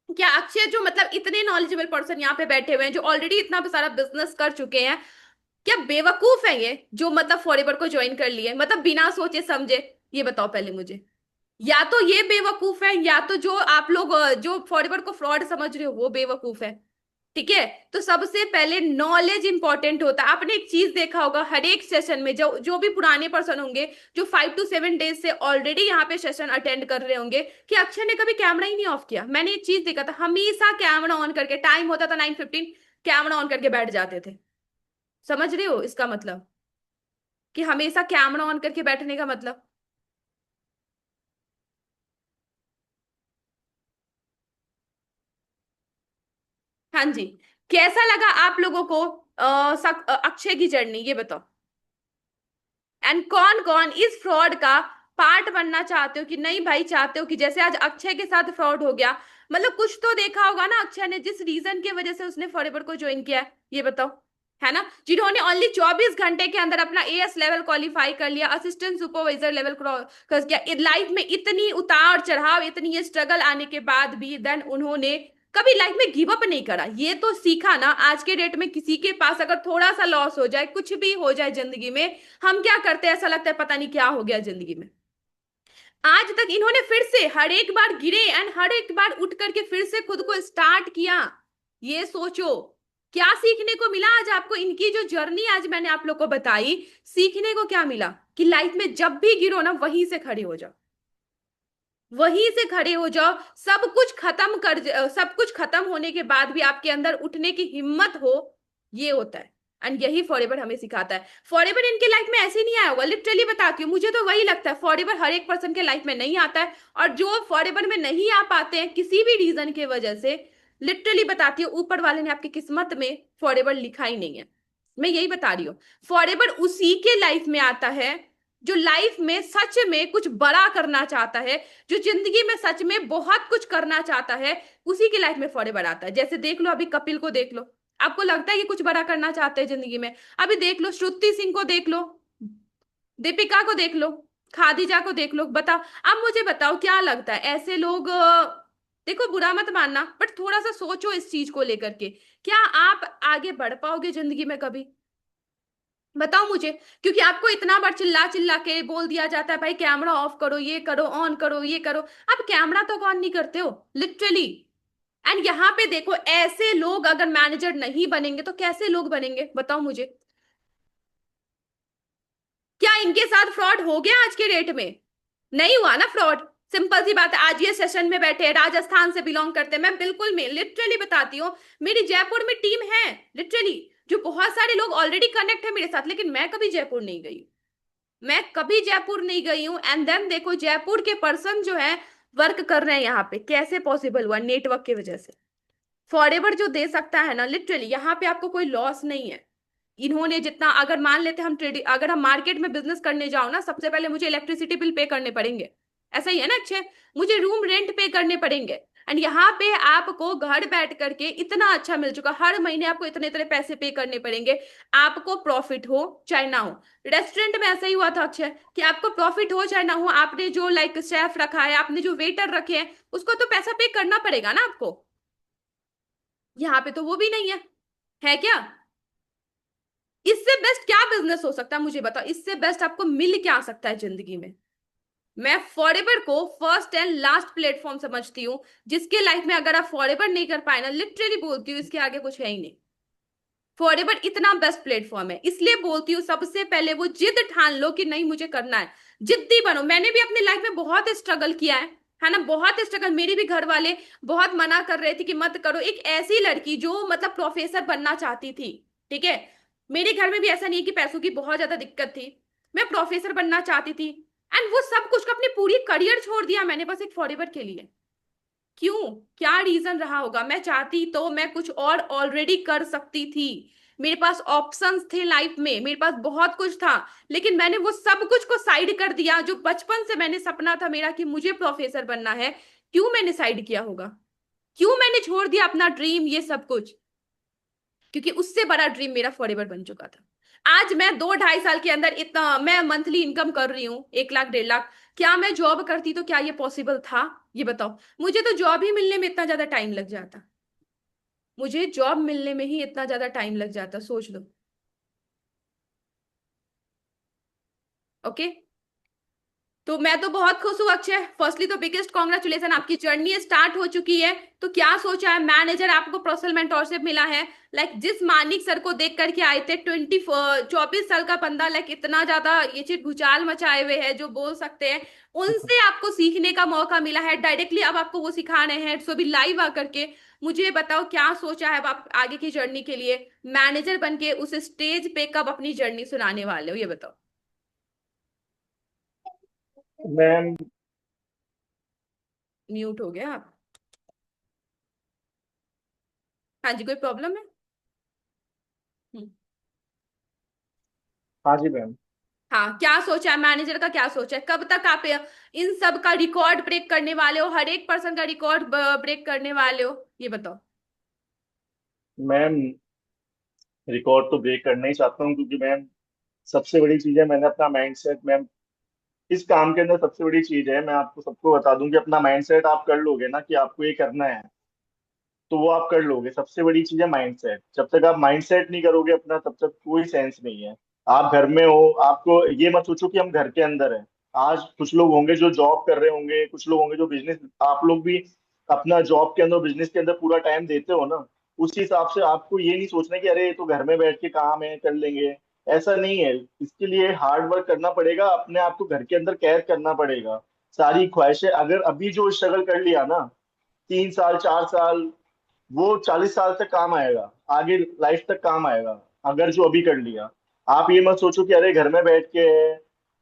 S2: क्या अक्षय जो मतलब इतने नॉलेजेबल पर्सन यहाँ पे बैठे हुए हैं जो ऑलरेडी इतना सारा बिजनेस कर चुके हैं, क्या बेवकूफ है ये जो मतलब फॉरएवर को ज्वाइन कर लिए, मतलब बिना सोचे समझे। ये बताओ पहले मुझे, या तो ये बेवकूफ है या तो जो आप लोग जो फॉरएवर को फ्रॉड समझ रहे हो वो बेवकूफ है। ठीक है। तो सबसे पहले नॉलेज इंपॉर्टेंट होता है। आपने एक चीज देखा होगा हर एक सेशन में, जो जो भी पुराने पर्सन होंगे जो 5 to 7 डेज से ऑलरेडी यहाँ पे सेशन अटेंड कर रहे होंगे, कि अक्षय ने कभी कैमरा ही नहीं ऑफ किया। मैंने एक चीज देखा था, हमेशा कैमरा ऑन करके, टाइम होता था 9:15, कैमरा ऑन करके बैठ जाते थे। समझ रहे हो इसका मतलब, कि हमेशा कैमरा ऑन करके बैठने का मतलब। हाँ जी। कैसा लगा आप लोगों को अक्षय की जर्नी, ये बताओ। एंड कौन कौन इस फ्रॉड का पार्ट बनना चाहते हो, कि नहीं भाई चाहते हो कि जैसे आज अक्षय के साथ फ्रॉड हो गया, मतलब कुछ तो देखा होगा ना अक्षय ने जिस रीजन की वजह से उसने फॉरएवर को ज्वाइन किया है, ये बताओ। है ना, जिन्होंने ओनली 24 घंटे के अंदर अपना एएस लेवल क्वालिफाई कर लिया, असिस्टेंट सुपरवाइजर लेवल क्रॉस किया, लाइफ में इतनी उतार चढ़ाव, इतनी ये स्ट्रगल आने के बाद भी देन उन्होंने कभी लाइफ में गिव अप नहीं करा। ये तो सीखा ना, आज के डेट में किसी के पास अगर थोड़ा सा लॉस हो जाए, कुछ भी हो जाए जिंदगी में, हम क्या करते हैं, ऐसा लगता है पता नहीं क्या हो गया जिंदगी में। आज तक इन्होंने फिर से हर एक बार गिरे एंड हर एक बार उठ करके फिर से खुद को स्टार्ट किया। ये सोचो क्या सीखने को मिला आज आपको, इनकी जो जर्नी आज मैंने आप लोग को बताई, सीखने को क्या मिला, कि लाइफ में जब भी गिरो ना वहीं से खड़े हो जाओ, वहीं से खड़े हो जाओ। सब कुछ खत्म होने के बाद भी आपके अंदर उठने की हिम्मत हो, ये होता है। एंड यही फॉरएवर हमें सिखाता है। फॉरएवर इनके लाइफ में ऐसे नहीं आया होगा, लिटरली बताती हूँ, मुझे तो वही लगता है फॉरएवर हर एक पर्सन के लाइफ में नहीं आता है। और जो फॉरएवर में नहीं आ पाते हैं किसी भी रीजन की वजह से, लिटरली बताती हूँ ऊपर वाले ने आपकी किस्मत में फॉरएवर लिखा ही नहीं है। मैं यही बता रही हूँ। फॉरएवर उसी के लाइफ में आता है जो लाइफ में सच में कुछ बड़ा करना चाहता है, जो जिंदगी में सच में बहुत कुछ करना चाहता है, उसी की लाइफ में फॉरएवर आता है। जैसे देख लो अभी कपिल को देख लो, आपको लगता है कि कुछ बड़ा करना चाहते हैं जिंदगी में, अभी देख लो श्रुति सिंह को देख लो, दीपिका को देख लो, खादिजा को देख लो, बताओ। अब मुझे बताओ क्या लगता है ऐसे लोग देखो बुरा मत मानना बट थोड़ा सा सोचो इस चीज को लेकर के, क्या आप आगे बढ़ पाओगे जिंदगी में कभी, बताओ मुझे। क्योंकि आपको इतना बार चिल्ला चिल्ला के बोल दिया जाता है भाई कैमरा ऑफ करो, ये करो, ऑन करो, ये करो, आप कैमरा तो ऑन नहीं करते हो लिटरली। एंड यहाँ पे देखो ऐसे लोग अगर मैनेजर नहीं बनेंगे तो कैसे लोग बनेंगे, बताओ मुझे। क्या इनके साथ फ्रॉड हो गया आज के डेट में, नहीं हुआ ना फ्रॉड। सिंपल सी बात है, आज ये सेशन में बैठे हैं, राजस्थान से बिलोंग करते हैं, मैं बिल्कुल, मैं लिटरली बताती हूँ, मेरी जयपुर में टीम है लिटरली, जो बहुत सारे लोग ऑलरेडी कनेक्ट है मेरे साथ, लेकिन मैं कभी जयपुर नहीं गई हूँ। मैं कभी जयपुर नहीं गई हूँ, एंड देन देखो जयपुर के पर्सन जो है वर्क कर रहे हैं यहाँ पे, कैसे पॉसिबल हुआ? नेटवर्क की वजह से। फॉरएवर जो दे सकता है ना, लिटरली यहाँ पे आपको कोई लॉस नहीं है। इन्होंने जितना, अगर मान लेते हम ट्रेडिंग, अगर हम मार्केट में बिजनेस करने जाओ ना, सबसे पहले मुझे इलेक्ट्रिसिटी बिल पे करने पड़ेंगे, ऐसा ही है ना अच्छे, मुझे रूम रेंट पे करने पड़ेंगे। एंड यहाँ पे आपको घर बैठ करके इतना अच्छा मिल चुका, हर महीने आपको इतने इतने पैसे पे करने पड़ेंगे, आपको प्रॉफिट हो चाहे ना हो। रेस्टोरेंट में ऐसा ही हुआ था अक्षय, कि आपको प्रॉफिट हो चाहे ना हो, आपने जो लाइक शेफ रखा है, आपने जो वेटर रखे हैं, उसको तो पैसा पे करना पड़ेगा ना आपको। यहाँ पे तो वो भी नहीं है क्या? इससे बेस्ट क्या बिजनेस हो सकता है मुझे बताओ, इससे बेस्ट आपको मिल क्या सकता है जिंदगी में? मैं फॉरएवर को फर्स्ट एंड लास्ट प्लेटफॉर्म समझती हूँ, जिसके लाइफ में अगर आप फॉरएवर नहीं कर पाए ना, लिटरली बोलती हूँ इसके आगे कुछ है ही नहीं। फॉरएवर इतना बेस्ट प्लेटफॉर्म है, इसलिए बोलती हूँ सबसे पहले वो जिद ठान लो कि नहीं मुझे करना है, जिद्दी बनो। मैंने भी अपनी लाइफ में बहुत स्ट्रगल किया है ना, बहुत स्ट्रगल। मेरे भी घर वाले बहुत मना कर रहे थे कि मत करो, एक ऐसी लड़की जो मतलब प्रोफेसर बनना चाहती थी, ठीक है, मेरे घर में भी ऐसा नहीं है कि पैसों की बहुत ज्यादा दिक्कत थी, मैं प्रोफेसर बनना चाहती थी, एंड वो सब कुछ का अपनी पूरी करियर छोड़ दिया मैंने बस एक फॉरएवर के लिए। क्यों? क्या रीजन रहा होगा? मैं चाहती तो मैं कुछ और ऑलरेडी कर सकती थी, मेरे पास ऑप्शंस थे लाइफ में, मेरे पास बहुत कुछ था, लेकिन मैंने वो सब कुछ को साइड कर दिया। जो बचपन से मैंने सपना था मेरा कि मुझे प्रोफेसर बनना है, क्यों मैंने साइड किया होगा? क्यों मैंने छोड़ दिया अपना ड्रीम, ये सब कुछ? क्योंकि उससे बड़ा ड्रीम मेरा फॉरएवर बन चुका था। आज मैं 2 ढाई साल के अंदर इतना मैं मंथली इनकम कर रही हूँ, 1 लाख 1.5 लाख। क्या मैं जॉब करती तो क्या ये पॉसिबल था? ये बताओ। मुझे तो जॉब ही मिलने में इतना ज्यादा टाइम लग जाता, मुझे जॉब मिलने में ही इतना ज्यादा टाइम लग जाता, सोच लो। ओके। तो मैं तो बहुत खुश हूँ अक्षय, फर्स्टली तो बिगेस्ट कॉन्ग्रेचुलेसन, आपकी जर्नी स्टार्ट हो चुकी है। तो क्या सोचा है? मैनेजर आपको पर्सनल मेंटोरशिप मिला है, लाइक जिस मानिक सर को देख करके आए थे, 24 साल का बंदा, लाइक इतना ज्यादा ये चीज भूचाल मचाए हुए है जो बोल सकते हैं, उनसे आपको सीखने का मौका मिला है डायरेक्टली, अब आपको वो सिखा रहे हैं, सो भी लाइव आकर के। मुझे बताओ क्या सोचा है अब आप आगे की जर्नी के लिए? मैनेजर बन के उस स्टेज पे कब अपनी जर्नी सुनाने वाले हो, ये बताओ।
S1: मैम।
S2: म्यूट हो गया आप? हाँ जी, कोई प्रॉब्लम है? हम्म।
S1: हाँ जी मैम।
S2: हाँ, क्या सोचा है मैनेजर का, क्या सोचा है, कब तक आप इन सब का रिकॉर्ड ब्रेक करने वाले हो, हर एक पर्सन का रिकॉर्ड ब्रेक करने वाले हो, ये बताओ।
S1: मैम, रिकॉर्ड तो ब्रेक करना ही चाहता हूँ, क्योंकि मैम सबसे बड़ी चीज है, मैंने अपना माइंडसेट मैम, इस काम के अंदर सबसे बड़ी चीज है, मैं आपको सबको बता दूं कि अपना माइंडसेट आप कर लोगे ना कि आपको ये करना है, तो वो आप कर लोगे। सबसे बड़ी चीज है माइंडसेट। जब तक आप माइंडसेट नहीं करोगे अपना, तब तक कोई सेंस नहीं है। आप घर में हो, आपको ये मत सोचो कि हम घर के अंदर हैं। आज कुछ लोग होंगे जो जॉब कर रहे होंगे, कुछ लोग होंगे जो बिजनेस, आप लोग भी अपना जॉब के अंदर बिजनेस के अंदर पूरा टाइम देते हो ना। उस हिसाब से आपको ये नहीं सोचना कि अरे ये तो घर में बैठ के काम है, कर लेंगे। ऐसा नहीं है। इसके लिए हार्ड वर्क करना पड़ेगा, अपने आप को घर के अंदर कैद करना पड़ेगा। सारी ख्वाहिशें, अगर अभी जो स्ट्रगल कर लिया ना, 3 साल 4 साल, वो 40 साल तक काम आएगा, आगे लाइफ तक काम आएगा। अगर जो अभी कर लिया, आप ये मत सोचो कि अरे घर में बैठ के है,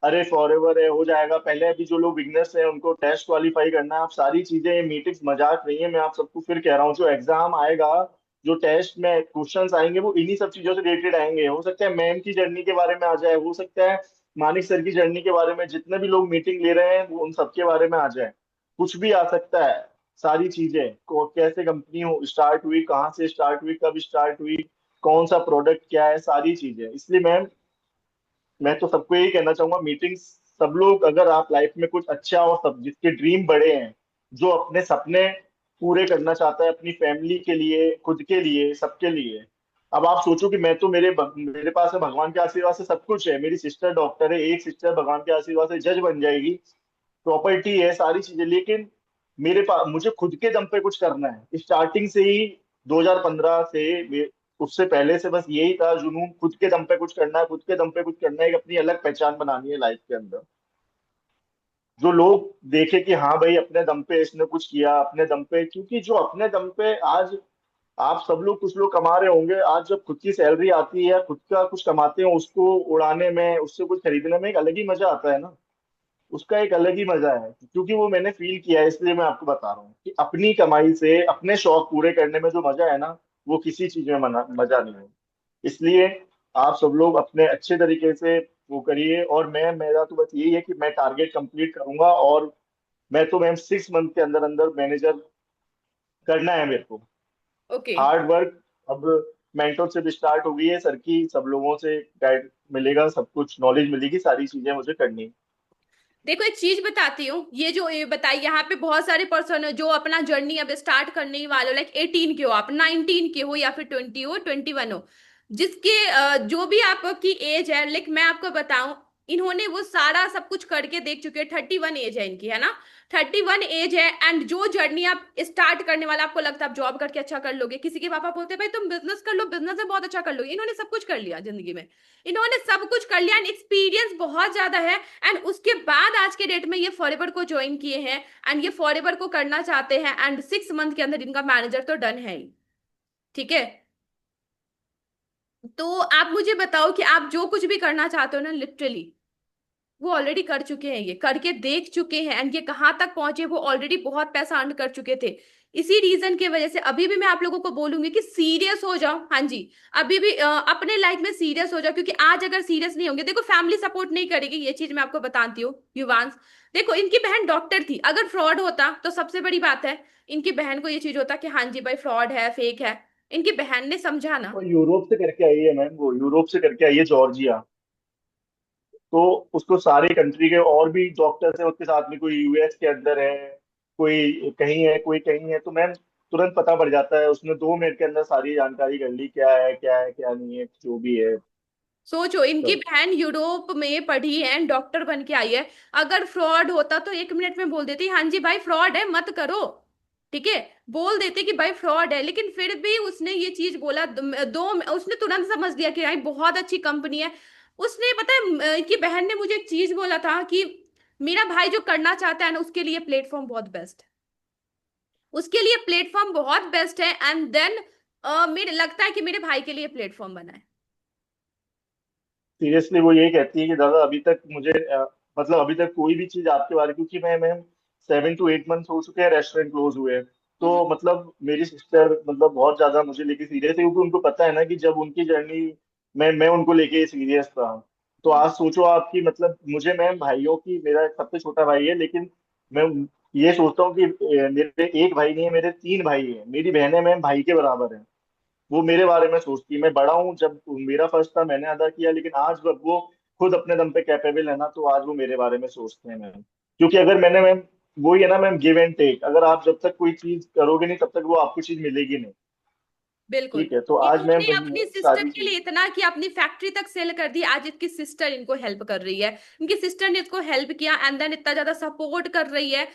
S1: अरे फॉरएवर है, हो जाएगा। पहले अभी जो लोग बिगनर्स हैं उनको टेस्ट क्वालिफाई करना है। आप सारी चीजें, ये मीटिंग्स मजाक नहीं है, मैं आप सबको फिर कह रहा हूँ, जो एग्जाम आएगा, जो टेस्ट में क्वेश्चंस आएंगे, वो इन्हीं सब चीजों से रिलेटेड आएंगे। हो सकता है मैम की जर्नी के बारे में आ जाए, हो सकता है मानिक सर की जर्नी के बारे में, जितने भी लोग मीटिंग ले रहे हैं वो उन सबके बारे में आ जाए। कुछ भी आ सकता है। सारी चीजें कैसे कंपनी हो स्टार्ट हुई, कहाँ से स्टार्ट हुई, कब स्टार्ट हुई, कौन सा प्रोडक्ट क्या है, सारी चीजें। इसलिए मैम, मैं तो सबको यही कहना चाहूंगा, मीटिंग्स सब लोग, अगर आप लाइफ में कुछ अच्छा और सब जिसके ड्रीम बड़े हैं, जो अपने सपने पूरे करना चाहता है अपनी फैमिली के लिए, खुद के लिए, सबके लिए। अब आप सोचो कि मैं तो मेरे पास है भगवान के आशीर्वाद से सब कुछ है, मेरी सिस्टर डॉक्टर है, एक सिस्टर भगवान के आशीर्वाद से जज बन जाएगी, प्रॉपर्टी है, सारी चीजें। लेकिन मेरे पास, मुझे खुद के दम पे कुछ करना है स्टार्टिंग से ही। 2015 से उससे पहले से बस यही था जुनून, खुद के दम पे कुछ करना है, खुद के दम पे कुछ करना है, एक अपनी अलग पहचान बनानी है लाइफ के अंदर। जो लोग देखे कि हाँ भाई अपने दम पे इसने कुछ किया, अपने दम पे, क्योंकि जो अपने दम पे आज आप सब लोग, कुछ लोग कमा रहे होंगे, आज जब खुद की सैलरी आती है, खुद का कुछ कमाते हैं, उसको उड़ाने में, उससे कुछ खरीदने में एक अलग ही मजा आता है ना। उसका एक अलग ही मजा है, क्योंकि वो मैंने फील किया है, इसलिए मैं आपको बता रहा हूँ कि अपनी कमाई से अपने शौक पूरे करने में जो मजा है ना, वो किसी चीज में मजा नहीं है। इसलिए आप सब लोग अपने अच्छे तरीके से वो करिए, और मैं, मेरा तो बस यही है कि मैं टारगेट कंप्लीट करूंगा, और मैं तो मैम 6 मंथ के अंदर अंदर मैनेजर करना है मेरे को।
S2: ओके।
S1: Hard work. अब मेंटरशिप स्टार्ट हो गई है सर की, सब लोगों से गाइड मिलेगा, सब कुछ नॉलेज मिलेगी, सारी चीजें मुझे करनी है।
S2: देखो एक चीज बताती हूँ, ये जो ये बताई यहाँ पे बहुत सारे पर्सन है जो अपना जर्नी अब स्टार्ट करने ही वाले हो, लाइक 18 के हो आप, 19 के हो, या फिर 20 हो, 21 हो, जिसके जो भी आपकी एज है, लाइक मैं आपको बताऊं, इन्होंने वो सारा सब कुछ करके देख चुके हैं। 31 एज है इनकी, है ना? 31 एज है, एंड जो जर्नी आप स्टार्ट करने वाला, आपको लगता है आप जॉब करके अच्छा कर लोगे, किसी के पापा बोलते हैं भाई तुम बिजनेस कर लो, बिजनेस में बहुत अच्छा कर लोगे, इन्होंने सब कुछ कर लिया जिंदगी में। इन्होंने सब कुछ कर लिया एंड एक्सपीरियंस बहुत ज्यादा है। एंड उसके बाद आज के डेट में ये फॉरएवर को ज्वाइन किए हैं, एंड ये फॉरएवर को करना चाहते हैं, एंड 6 मंथ के अंदर इनका मैनेजर तो डन है ही। ठीक है? तो आप मुझे बताओ कि आप जो कुछ भी करना चाहते हो ना, लिटरली वो ऑलरेडी कर चुके हैं, ये करके देख चुके हैं, एंड ये कहाँ तक पहुंचे, वो ऑलरेडी बहुत पैसा अर्न कर चुके थे। इसी रीजन की वजह से अभी भी मैं आप लोगों को बोलूंगी कि सीरियस हो जाओ। हाँ जी, अभी भी अपने लाइफ में सीरियस हो जाओ, क्योंकि आज अगर सीरियस नहीं होंगे, देखो फैमिली सपोर्ट नहीं करेगी, ये चीज मैं आपको बताती हूँ युवांश। देखो इनकी बहन डॉक्टर थी, अगर फ्रॉड होता तो सबसे बड़ी बात है, इनकी बहन को ये चीज होता कि हाँ जी भाई फ्रॉड है, फेक है। इनकी बहन ने समझा ना।
S1: वो यूरोप से करके आई है मैम, वो यूरोप से करके आई है, जॉर्जिया। तो उसको सारी कंट्री के और भी डॉक्टर्स हैं उसके साथ में, कोई यूएस के अंदर है, कोई कहीं है, कोई कहीं है, तो मैम तुरंत पता पड़ जाता है, उसने 2 मिनट के अंदर सारी जानकारी कर ली, क्या है क्या है क्या नहीं है, जो भी है
S2: सोचो इनकी
S1: सब।
S2: बहन यूरोप में पढ़ी है, डॉक्टर बन के आई है। अगर फ्रॉड होता तो 1 मिनट में बोल देती हाँ जी भाई फ्रॉड है, मत करो। ठीक है? बोल देते कि भाई फ्रॉड है, लेकिन फिर भी उसने ये चीज बोला, उसने तुरंत समझ लिया कि भाई बहुत अच्छी कंपनी है। उसने पता है इनकी बहन ने मुझे एक चीज बोला था कि मेरा भाई जो करना चाहता है ना, उसके लिए प्लेटफॉर्म बहुत बेस्ट है, उसके लिए प्लेटफॉर्म बहुत बेस्ट है। एंड देन मेरे लगता है कि मेरे भाई के लिए प्लेटफॉर्म बना है।
S1: सीरियसली वो यही कहती है कि दादा अभी तक मुझे मतलब अभी तक कोई भी चीज आपके बारे, क्योंकि मैं मैम 7 to 8 मंथ हो चुके हैं रेस्टोरेंट क्लोज हुए, तो
S2: हम्म।
S1: मतलब मेरी सिस्टर मतलब बहुत ज्यादा मुझे लेके सीरियस है, क्योंकि उनको पता है ना कि जब उनकी जर्नी, मैं उनको लेके सीरियस था। तो
S2: हम्म।
S1: आज सोचो आपकी, मतलब मुझे मैम भाइयों की, मेरा एक सबसे छोटा भाई है, लेकिन मैं ये सोचता हूँ कि मेरे एक भाई नहीं है, मेरे 3 भाई हैं, मेरी बहनें मैम भाई के बराबर है। वो मेरे बारे में सोचती है, मैं बड़ा हूँ, जब मेरा फर्ज था मैंने अदा किया, लेकिन आज जब वो खुद अपने दम पे कैपेबल है ना, तो आज वो मेरे बारे में सोचते हैं मैम। क्योंकि अगर मैंने मैम, वही है ना मैम, गिव एंड टेक, अगर आप जब तक कोई चीज करोगे नहीं, तब तक वो आपको चीज मिलेगी नहीं।
S2: बिल्कुल।
S1: ठीक है, तो आज मैम
S2: इन्होंने
S1: वही
S2: अपनी
S1: है
S2: सिस्टर
S1: सारी
S2: के
S1: चीज।
S2: लिए इतना कि अपनी फैक्ट्री तक सेल कर दी, आज इसकी सिस्टर इनको हेल्प कर रही है, इनकी सिस्टर ने इसको हेल्प किया, एंड देन इतना ज्यादा सपोर्ट कर रही है।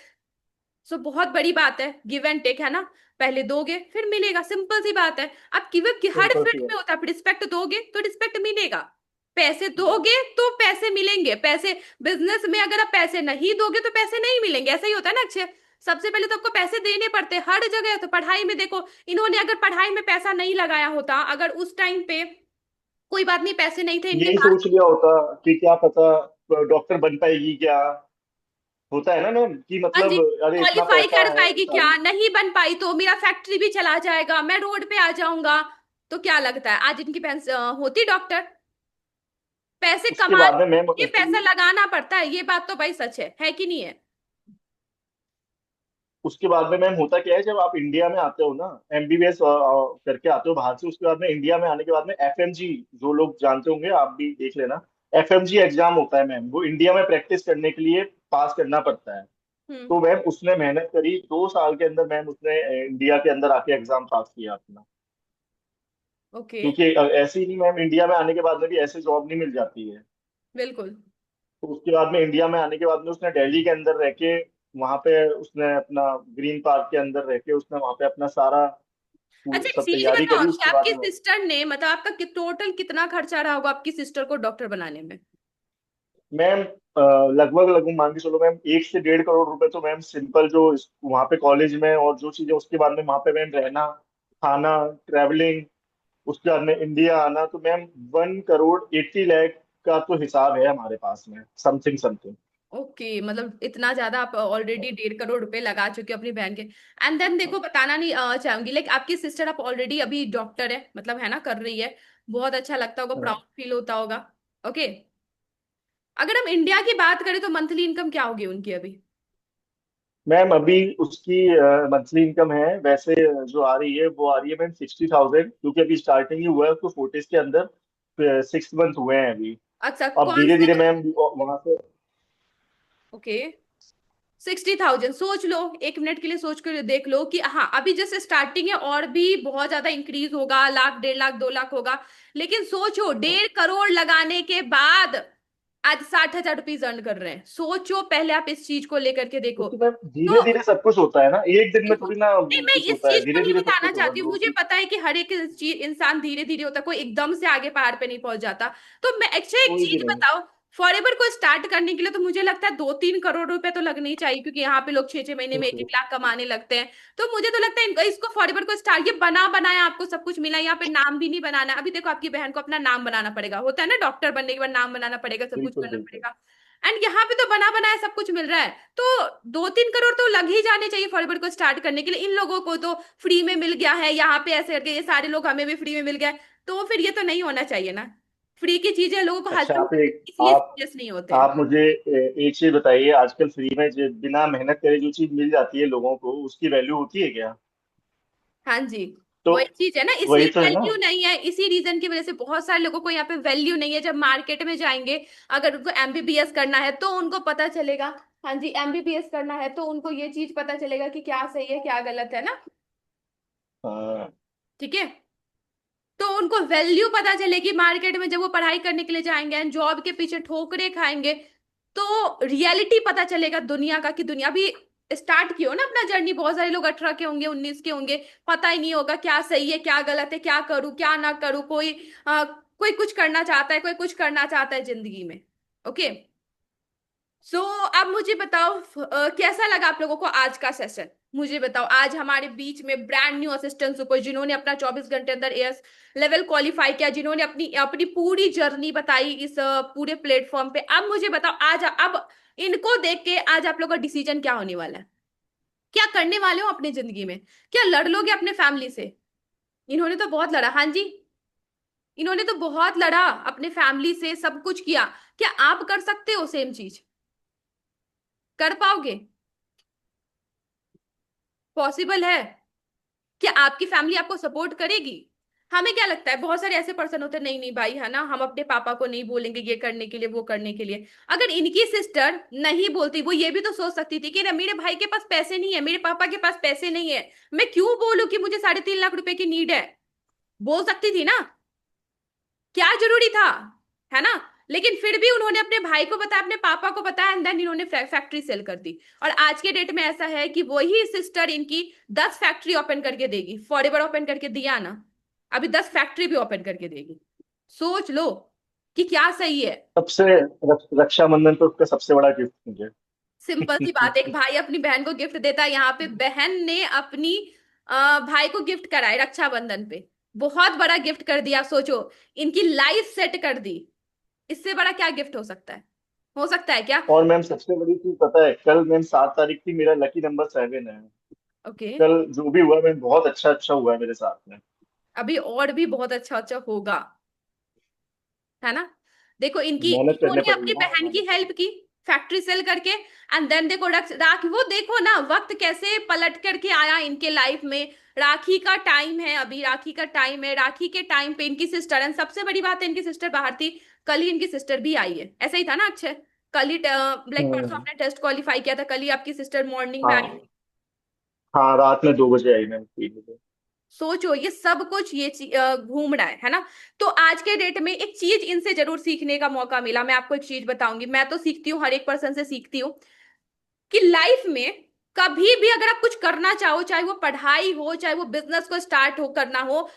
S2: सो बहुत बड़ी बात है, गिव एंड टेक, है ना? पहले दोगे फिर मिलेगा, सिंपल सी बात है। अब गिव हर
S1: सिंपल सी
S2: फील्ड
S1: है।
S2: में होता है, आप रिस्पेक्ट दोगे तो रिस्पेक्ट मिलेगा, पैसे दोगे तो पैसे मिलेंगे, पैसे। बिजनेस में अगर आप पैसे नहीं दोगे तो पैसे नहीं मिलेंगे, ऐसा ही होता है ना अक्षय? सबसे पहले तो आपको पैसे देने पड़ते हैं हर जगह। तो पढ़ाई में देखो, इन्होंने अगर पढ़ाई में पैसा नहीं लगाया होता, अगर उस टाइम पे कोई बात नहीं पैसे नहीं थे इनके
S1: यही
S2: पास।
S1: सोच लिया होता कि क्या पता डॉक्टर बन पाएगी क्या, होता है ना मैम कि
S2: हाँ जी,
S1: मतलब, अरे इतना
S2: क्वालिफाई
S1: पैसा
S2: कर
S1: है
S2: पाएगी क्या?
S1: सारी।
S2: नहीं बन पाई तो मेरा फैक्ट्री भी चला जाएगा, मैं रोड पे आ जाऊंगा। तो क्या लगता है आज इनकी बहन होती डॉक्टर? पैसे
S1: उसके
S2: कमा
S1: बाद में मैम
S2: के पैसा लगाना पड़ता है, ये बात तो भाई सच है कि नहीं है?
S1: उसके बाद में मैम होता क्या है, जब आप इंडिया में आते हो ना, एमबीबीएस करके आते हो बाहर से, उसके बाद में इंडिया में आने के बाद में एफएमजी, जो लोग जानते होंगे आप भी देख लेना, एफएमजी एग्जाम होता है मैम, वो इंडिया में प्रैक्टिस करने के लिए पास करना पड़ता है।
S2: हम्म।
S1: तो मैम उसने मेहनत करी, 2 साल के अंदर मैम उसने इंडिया के अंदर आके एग्जाम पास किया अपना।
S2: ओके।
S1: क्योंकि ऐसे ही नहीं मैम, इंडिया में आने के बाद में भी ऐसे जॉब नहीं मिल जाती है।
S2: बिल्कुल।
S1: तो उसके बाद में इंडिया में आने के बाद में उसने दिल्ली के अंदर रह के, वहां पे उसने अपना ग्रीन पार्क के अंदर रह के उसने वहां पे अपना सारा
S2: अच्छा एक
S1: सब
S2: चीज
S1: तैयारी
S2: बताओ
S1: करी,
S2: कि
S1: उसके बाद
S2: आपकी
S1: में।
S2: सिस्टर ने, मतलब आपका टोटल कितना खर्चा रहा होगा आपकी सिस्टर को डॉक्टर बनाने में?
S1: मैम लगभग लगभग मान के चलो मैम, 1 से 1.5 करोड़ रुपए तो मैम सिंपल, जो वहाँ पे कॉलेज में और जो चीजें, उसके बाद में वहाँ पे मैम रहना, खाना, ट्रैवलिंग, उसके बाद में इंडिया आना, तो मैम 1 करोड़ 80 लाख का तो हिसाब है हमारे पास में, समथिंग समथिंग।
S2: ओके, मतलब इतना ज्यादा आप ऑलरेडी 1.5 करोड़ रुपए लगा चुके हो अपनी बहन के। एंड देन देखो, बताना नहीं चाहूंगी, लाइक आपकी सिस्टर आप ऑलरेडी अभी डॉक्टर है, मतलब है ना, कर रही है, बहुत अच्छा लगता होगा, प्राउड फील होता होगा। ओके, अगर हम इंडिया की बात करें तो मंथली इनकम क्या होगी उनकी अभी?
S1: मैम अभी उसकी मंथली इनकम है वैसे, जो आ रही है वो आ रही है मैम 60,000, क्योंकि अभी स्टार्टिंग ही हुआ है, उसको 40 के अंदर 6 मंथ हुए हैं अभी।
S2: अच्छा,
S1: अब
S2: कौन
S1: धीरे
S2: से?
S1: धीरे मैम वहां से।
S2: ओके, 60,000 सोच लो, 1 मिनट के लिए सोच कर देख लो कि हाँ अभी जैसे स्टार्टिंग है, और भी बहुत ज्यादा इंक्रीज होगा, लाख, 1.5 लाख, 2 लाख होगा। लेकिन सोचो, 1.5 करोड़ लगाने के बाद आज 60,000 रुपीज अर्न कर रहे हैं। सोचो, पहले आप इस चीज को लेकर के देखो।
S1: क्योंकि मैम धीरे
S2: तो
S1: धीरे सब कुछ होता है ना, एक दिन में
S2: बिल्कुल
S1: थोड़ी ना
S2: नहीं, मैं
S1: कुछ
S2: इस
S1: होता है,
S2: चीज को
S1: धीरे
S2: नहीं
S1: धीरे सब
S2: बताना
S1: कुछ होगा
S2: चाहती हूँ,
S1: ग्रो
S2: मुझे
S1: की।
S2: पता है कि हर एक चीज इंसान धीरे धीरे होता है, कोई एकदम से आगे पहाड़ पे नहीं पहुंच जाता। तो मैं अच्छा एक
S1: कोई भी
S2: चीज
S1: नहीं।
S2: बताओ, फॉरएवर को स्टार्ट करने के लिए तो मुझे लगता है 2-3 करोड़ रुपए तो लगने ही चाहिए, क्योंकि यहाँ पे लोग 6-6 महीने में 1-1 लाख कमाने लगते हैं। तो मुझे तो लगता है इसको फॉरएवर को स्टार्ट, ये बना बनाया आपको सब कुछ मिला, यहाँ पे नाम भी नहीं बनाना। अभी देखो, आपकी बहन को अपना नाम बनाना पड़ेगा, होता है ना, डॉक्टर बनने के बाद नाम बनाना पड़ेगा, सब कुछ
S1: बिल्कुल
S2: करना
S1: बिल्कुल।
S2: पड़ेगा। एंड यहाँ पे तो बना बनाया सब कुछ मिल रहा है। तो 2-3 करोड़ तो लग ही जाने चाहिए फॉरवर्ड को स्टार्ट करने के लिए। इन लोगों को तो फ्री में मिल गया है यहाँ पे, ऐसे करके ये सारे लोग, हमें भी फ्री में मिल गया है। तो फिर ये तो नहीं होना चाहिए ना, फ्री की चीजें लोगों को
S1: अच्छा,
S2: हजम, इसलिए
S1: आप
S2: सीरियस नहीं होते हैं।
S1: आप मुझे एक चीज बताइए, आजकल फ्री में बिना मेहनत करे जो चीज मिल जाती है लोगों को, उसकी वैल्यू होती है क्या?
S2: हाँ जी,
S1: तो
S2: वही चीज है ना,
S1: वही
S2: इसलिए
S1: तो है ना।
S2: वैल्यू नहीं है, इसी रीजन की वजह से बहुत सारे लोगों को यहाँ पे वैल्यू नहीं है। जब मार्केट में जाएंगे, अगर उनको एमबीबीएस करना है तो उनको पता चलेगा। हाँ जी, एमबीबीएस करना है तो उनको ये चीज पता चलेगा कि क्या सही है क्या गलत है ना।
S1: हाँ।
S2: ठीक है, तो उनको वैल्यू पता चलेगी मार्केट में, जब वो पढ़ाई करने के लिए जाएंगे एंड जॉब के पीछे ठोकरे खाएंगे, तो रियलिटी पता चलेगा दुनिया का, कि दुनिया भी स्टार्ट की हो ना अपना जर्नी, बहुत सारे लोग 18 के होंगे, 19 के होंगे, पता ही नहीं होगा क्या सही है क्या गलत है, क्या करूं क्या ना करूं। कोई कुछ करना चाहता है, कोई कुछ करना चाहता है जिंदगी में। ओके, सो अब मुझे बताओ, कैसा लगा आप लोगों को आज का सेशन? मुझे बताओ, आज हमारे बीच में ब्रांड न्यू असिस्टेंट्स को, जिन्होंने अपना 24 घंटे अंदर एएस लेवल क्वालिफाई किया, जिन्होंने अपनी अपनी पूरी जर्नी बताई इस पूरे प्लेटफॉर्म पे। अब मुझे बताओ, आज अब इनको देख के आज आप लोग का डिसीजन क्या होने वाला है? क्या करने वाले हो अपनी जिंदगी में? क्या लड़ लोगे अपने फैमिली से? इन्होंने तो बहुत लड़ा, हाँ जी, इन्होंने तो बहुत लड़ा अपने फैमिली से, सब कुछ किया। क्या आप कर सकते हो सेम चीज? कर पाओगे? पॉसिबल है? क्या आपकी फैमिली आपको सपोर्ट करेगी? हमें क्या लगता है, बहुत सारे ऐसे पर्सन होते हैं, नहीं नहीं भाई, है ना, हम अपने पापा को नहीं बोलेंगे ये करने के लिए वो करने के लिए। अगर इनकी सिस्टर नहीं बोलती, वो ये भी तो सोच सकती थी कि ना, मेरे भाई के पास पैसे नहीं है, मेरे पापा के पास पैसे नहीं है, मैं क्यों बोलूं कि मुझे 3.5 लाख रुपए की नीड है। बोल सकती थी ना, क्या जरूरी था, है ना। लेकिन फिर भी उन्होंने अपने भाई को बताया, अपने पापा को बताया, एंड देन इन्होंने फैक्ट्री सेल कर दी। और आज के डेट में ऐसा है कि वही सिस्टर इनकी 10 फैक्ट्री ओपन करके देगी, फॉरएवर ओपन करके दिया ना, अभी 10 फैक्ट्री भी ओपन करके देगी। सोच लो कि क्या सही है।
S1: सबसे रक्षाबंधन तो उसका सबसे बड़ा गिफ्ट मुझे।
S2: सिंपल सी बात, एक भाई अपनी बहन को गिफ्ट देता है, यहाँ पे बहन ने अपनी भाई को गिफ्ट कराए रक्षाबंधन पे, बहुत बड़ा गिफ्ट कर दिया। सोचो, इनकी लाइफ सेट कर दी, इससे बड़ा क्या गिफ्ट हो सकता है? हो सकता है क्या?
S1: और मैम सबसे बड़ी चीज पता है, कल मैम 7 तारीख थी, मेरा लकी नंबर 7 है।
S2: ओके,
S1: कल जो भी हुआ मैम बहुत अच्छा अच्छा हुआ है मेरे साथ में।
S2: अभी और भी बहुत अच्छा अच्छा होगा, है ना। देखो, इनकी
S1: मेहनत करने
S2: इन्होंने
S1: पड़ेगी
S2: अपनी
S1: ना,
S2: बहन की
S1: मेहनत
S2: हेल्प
S1: करनी।
S2: की फैक्ट्री सेल करके। एंड देन देखो, राखी, वो देखो ना वक्त कैसे पलट करके आया इनके लाइफ में। राखी का टाइम है, अभी राखी का टाइम है, राखी के टाइम पे इनकी सिस्टर, एंड सबसे बड़ी बात है इनकी सिस्टर बाहर थी, कल ही इनकी सिस्टर भी आई है, ऐसा ही था ना अक्षय? कल ही, लाइक परसों
S1: हम्म।
S2: आपने टेस्ट क्वालिफाई किया था, कल ही आपकी सिस्टर मॉर्निंग में आई।
S1: हाँ। हाँ, रात में 2 बजे आई मैम, 3 बजे।
S2: सोचो, ये सब कुछ ये घूम रहा है ना। तो आज के डेट में एक चीज इनसे जरूर सीखने का मौका मिला। मैं आपको एक चीज बताऊंगी, मैं तो सीखती हूँ, हर एक पर्सन से सीखती हूँ, कि लाइफ में कभी भी अगर आप कुछ करना चाहो, चाहे वो पढ़ाई हो, चाहे वो बिजनेस को स्टार्ट हो करना हो,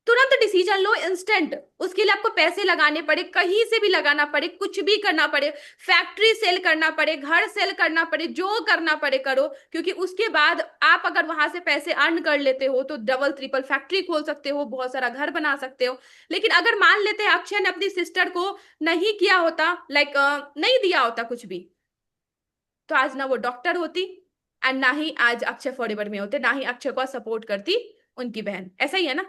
S2: तुरंत डिसीजन लो, इंस्टेंट। उसके लिए आपको पैसे लगाने पड़े, कहीं से भी लगाना पड़े, कुछ भी करना पड़े, फैक्ट्री सेल करना पड़े, घर सेल करना पड़े, जो करना पड़े करो, क्योंकि उसके बाद आप अगर वहां से पैसे अर्न कर लेते हो तो डबल ट्रिपल फैक्ट्री खोल सकते हो, बहुत सारा घर बना सकते हो। लेकिन अगर मान लेते हैं अक्षय ने अपनी सिस्टर को नहीं किया होता, लाइक नहीं दिया होता कुछ भी, तो आज ना वो डॉक्टर होती, एंड ना ही आज अक्षय फॉरएवर में होते, ना ही अक्षय को सपोर्ट करती उनकी बहन। ऐसा ही है ना?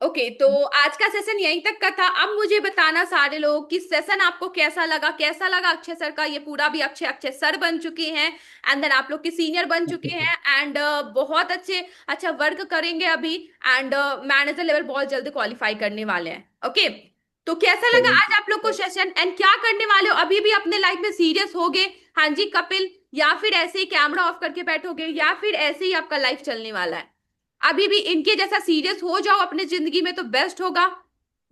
S2: ओके, तो आज का सेशन यहीं तक का था। अब मुझे बताना सारे लोग कि सेशन आपको कैसा लगा, कैसा लगा अक्षय सर का ये पूरा भी। अक्षय अक्षय सर बन चुके हैं, एंड देन आप लोग के सीनियर बन चुके हैं, एंड बहुत अच्छे अच्छा वर्क करेंगे अभी, एंड मैनेजर लेवल बहुत जल्दी क्वालिफाई करने वाले हैं। ओके, तो कैसा लगा
S1: थैंक
S2: आज आप लोग को सेशन, एंड क्या करने वाले हो? अभी भी अपने लाइफ में सीरियस होगे, हाँ जी कपिल, या फिर ऐसे ही कैमरा ऑफ करके बैठोगे, या फिर ऐसे ही आपका लाइफ चलने वाला है? अभी भी इनके जैसा सीरियस हो जाओ अपने जिंदगी में तो बेस्ट होगा।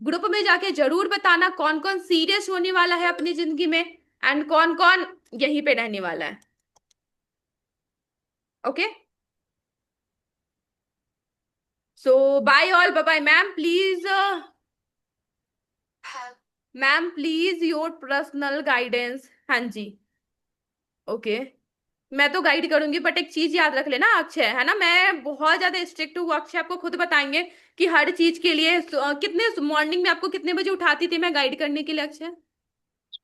S2: ग्रुप में जाके जरूर बताना कौन कौन सीरियस होने वाला है अपनी जिंदगी में, एंड कौन कौन यहीं पे रहने वाला है। Okay, so bye all, bye bye. Ma'am please, ma'am please your personal guidance. हाँ जी, ओके, मैं तो गाइड करूंगी, बट एक चीज याद रख लेना अक्षय, है ना, मैं बहुत ज्यादा स्ट्रिक्ट हूँ। अक्षय आपको खुद बताएंगे कि हर चीज के लिए कितने मॉर्निंग में आपको कितने बजे उठाती थी मैं गाइड करने के लिए अक्षय?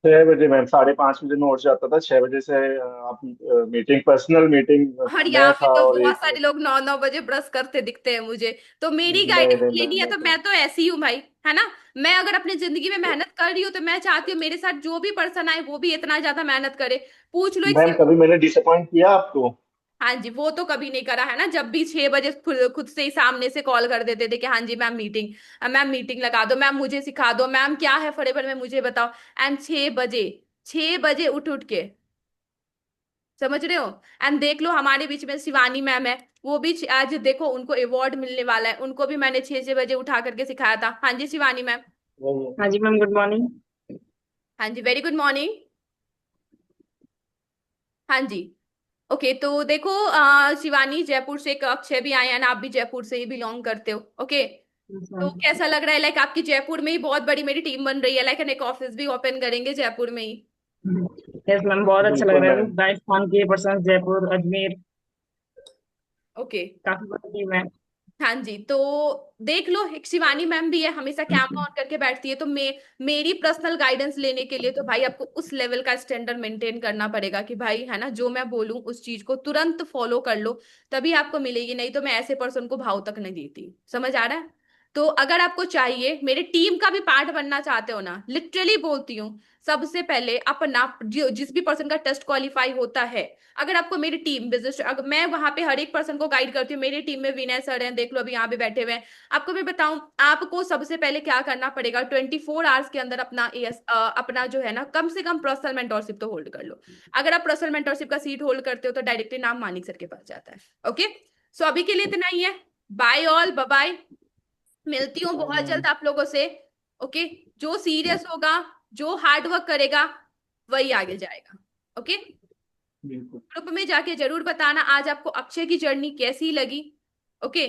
S1: 6 बजे मैम, 5:30 बजे मैं उठ जाता था। 6 बजे से आप मीटिंग, पर्सनल मीटिंग
S2: और यहाँ
S1: मैं
S2: पे
S1: था
S2: तो
S1: और
S2: बहुत
S1: एक।
S2: सारे लोग 9-9 बजे ब्रश करते दिखते हैं मुझे। तो मेरी
S1: नहीं
S2: गाइडेंस
S1: नहीं
S2: लेनी
S1: मैम,
S2: है
S1: मैं
S2: तो
S1: तो
S2: मैं तो ऐसी ही हूँ भाई, है ना। मैं अगर अपनी जिंदगी में मेहनत कर रही हूँ तो मैं चाहती हूँ मेरे साथ जो भी पर्सन आए वो भी इतना ज्यादा मेहनत करे। पूछ लो एक
S1: मैम, कभी मैंने डिसअपॉइंट किया आपको?
S2: हाँ जी, वो तो कभी नहीं करा है ना। जब भी 6 बजे खुद से ही सामने से कॉल कर देते थे कि हाँ जी मैम मीटिंग, मैम मीटिंग लगा दो, मैम मुझे सिखा दो, मैम क्या है फटेबल में मुझे बताओ। एंड 6 बजे, 6 बजे उठ उठ के, समझ रहे हो। एंड देख लो हमारे बीच में शिवानी मैम है, वो भी आज देखो उनको अवार्ड मिलने वाला है, उनको भी मैंने 6 6 बजे उठा करके सिखाया था। हाँ जी शिवानी मैम।
S1: नहीं।
S3: हाँ जी मैम, गुड मॉर्निंग।
S2: हाँ जी, वेरी गुड मॉर्निंग। हाँ जी, ओके, तो देखो शिवानी जयपुर से, एक अक्षय भी आए हैं ना, आप भी जयपुर से ही बिलोंग करते हो। ओके,
S3: यस
S2: तो
S3: मैम।
S2: कैसा लग रहा है, लाइक आपकी जयपुर में ही बहुत बड़ी मेरी टीम बन रही है, लाइक एक ऑफिस भी ओपन करेंगे जयपुर में ही।
S3: यस मैम, बहुत अच्छा लग
S1: बिल्कुल
S3: रहा है।
S1: मैम।
S3: राजस्थान के पर्सन, जयपुर, अजमेर,
S2: ओके,
S3: काफी बड़ी टीम है।
S2: हाँ जी, तो देख लो एक शिवानी मैम भी है, हमेशा कैमरा ऑन करके बैठती है। तो मेरी पर्सनल गाइडेंस लेने के लिए तो भाई आपको उस लेवल का स्टैंडर्ड मेंटेन करना पड़ेगा कि भाई, है ना, जो मैं बोलूं उस चीज को तुरंत फॉलो कर लो, तभी आपको मिलेगी। नहीं तो मैं ऐसे पर्सन को भाव तक नहीं देती, समझ आ रहा है। तो अगर आपको चाहिए, मेरे टीम का भी पार्ट बनना चाहते हो ना, लिटरली बोलती हूँ, सबसे पहले अपना जिस भी पर्सन का टेस्ट क्वालिफाई होता है, अगर आपको मेरी टीम बिजनेस, अगर मैं वहां पे हर एक पर्सन को गाइड करती हूँ, मेरी टीम में विनय सर हैं, देख लो अभी यहाँ पे बैठे हुए हैं। आपको मैं बताऊं, आपको सबसे पहले क्या करना पड़ेगा, 24 आवर्स के अंदर अपना अपना जो है ना, कम से कम पर्सनल मेंटोरशिप तो होल्ड कर लो। अगर आप पर्सनल मेंटोरशिप का सीट होल्ड करते हो तो डायरेक्टली नाम मानिक सर के पास जाता है। ओके, सो अभी के लिए इतना ही है। Bye all, bye bye. मिलती हूँ
S1: बाय
S2: बहुत
S1: मैम।
S2: जल्द आप लोगों से। ओके, जो सीरियस होगा, जो हार्ड वर्क करेगा, वही आगे जाएगा। ओके,
S1: बिल्कुल।
S2: ग्रुप में जाके जरूर बताना आज आपको अक्षय की जर्नी कैसी लगी। ओके,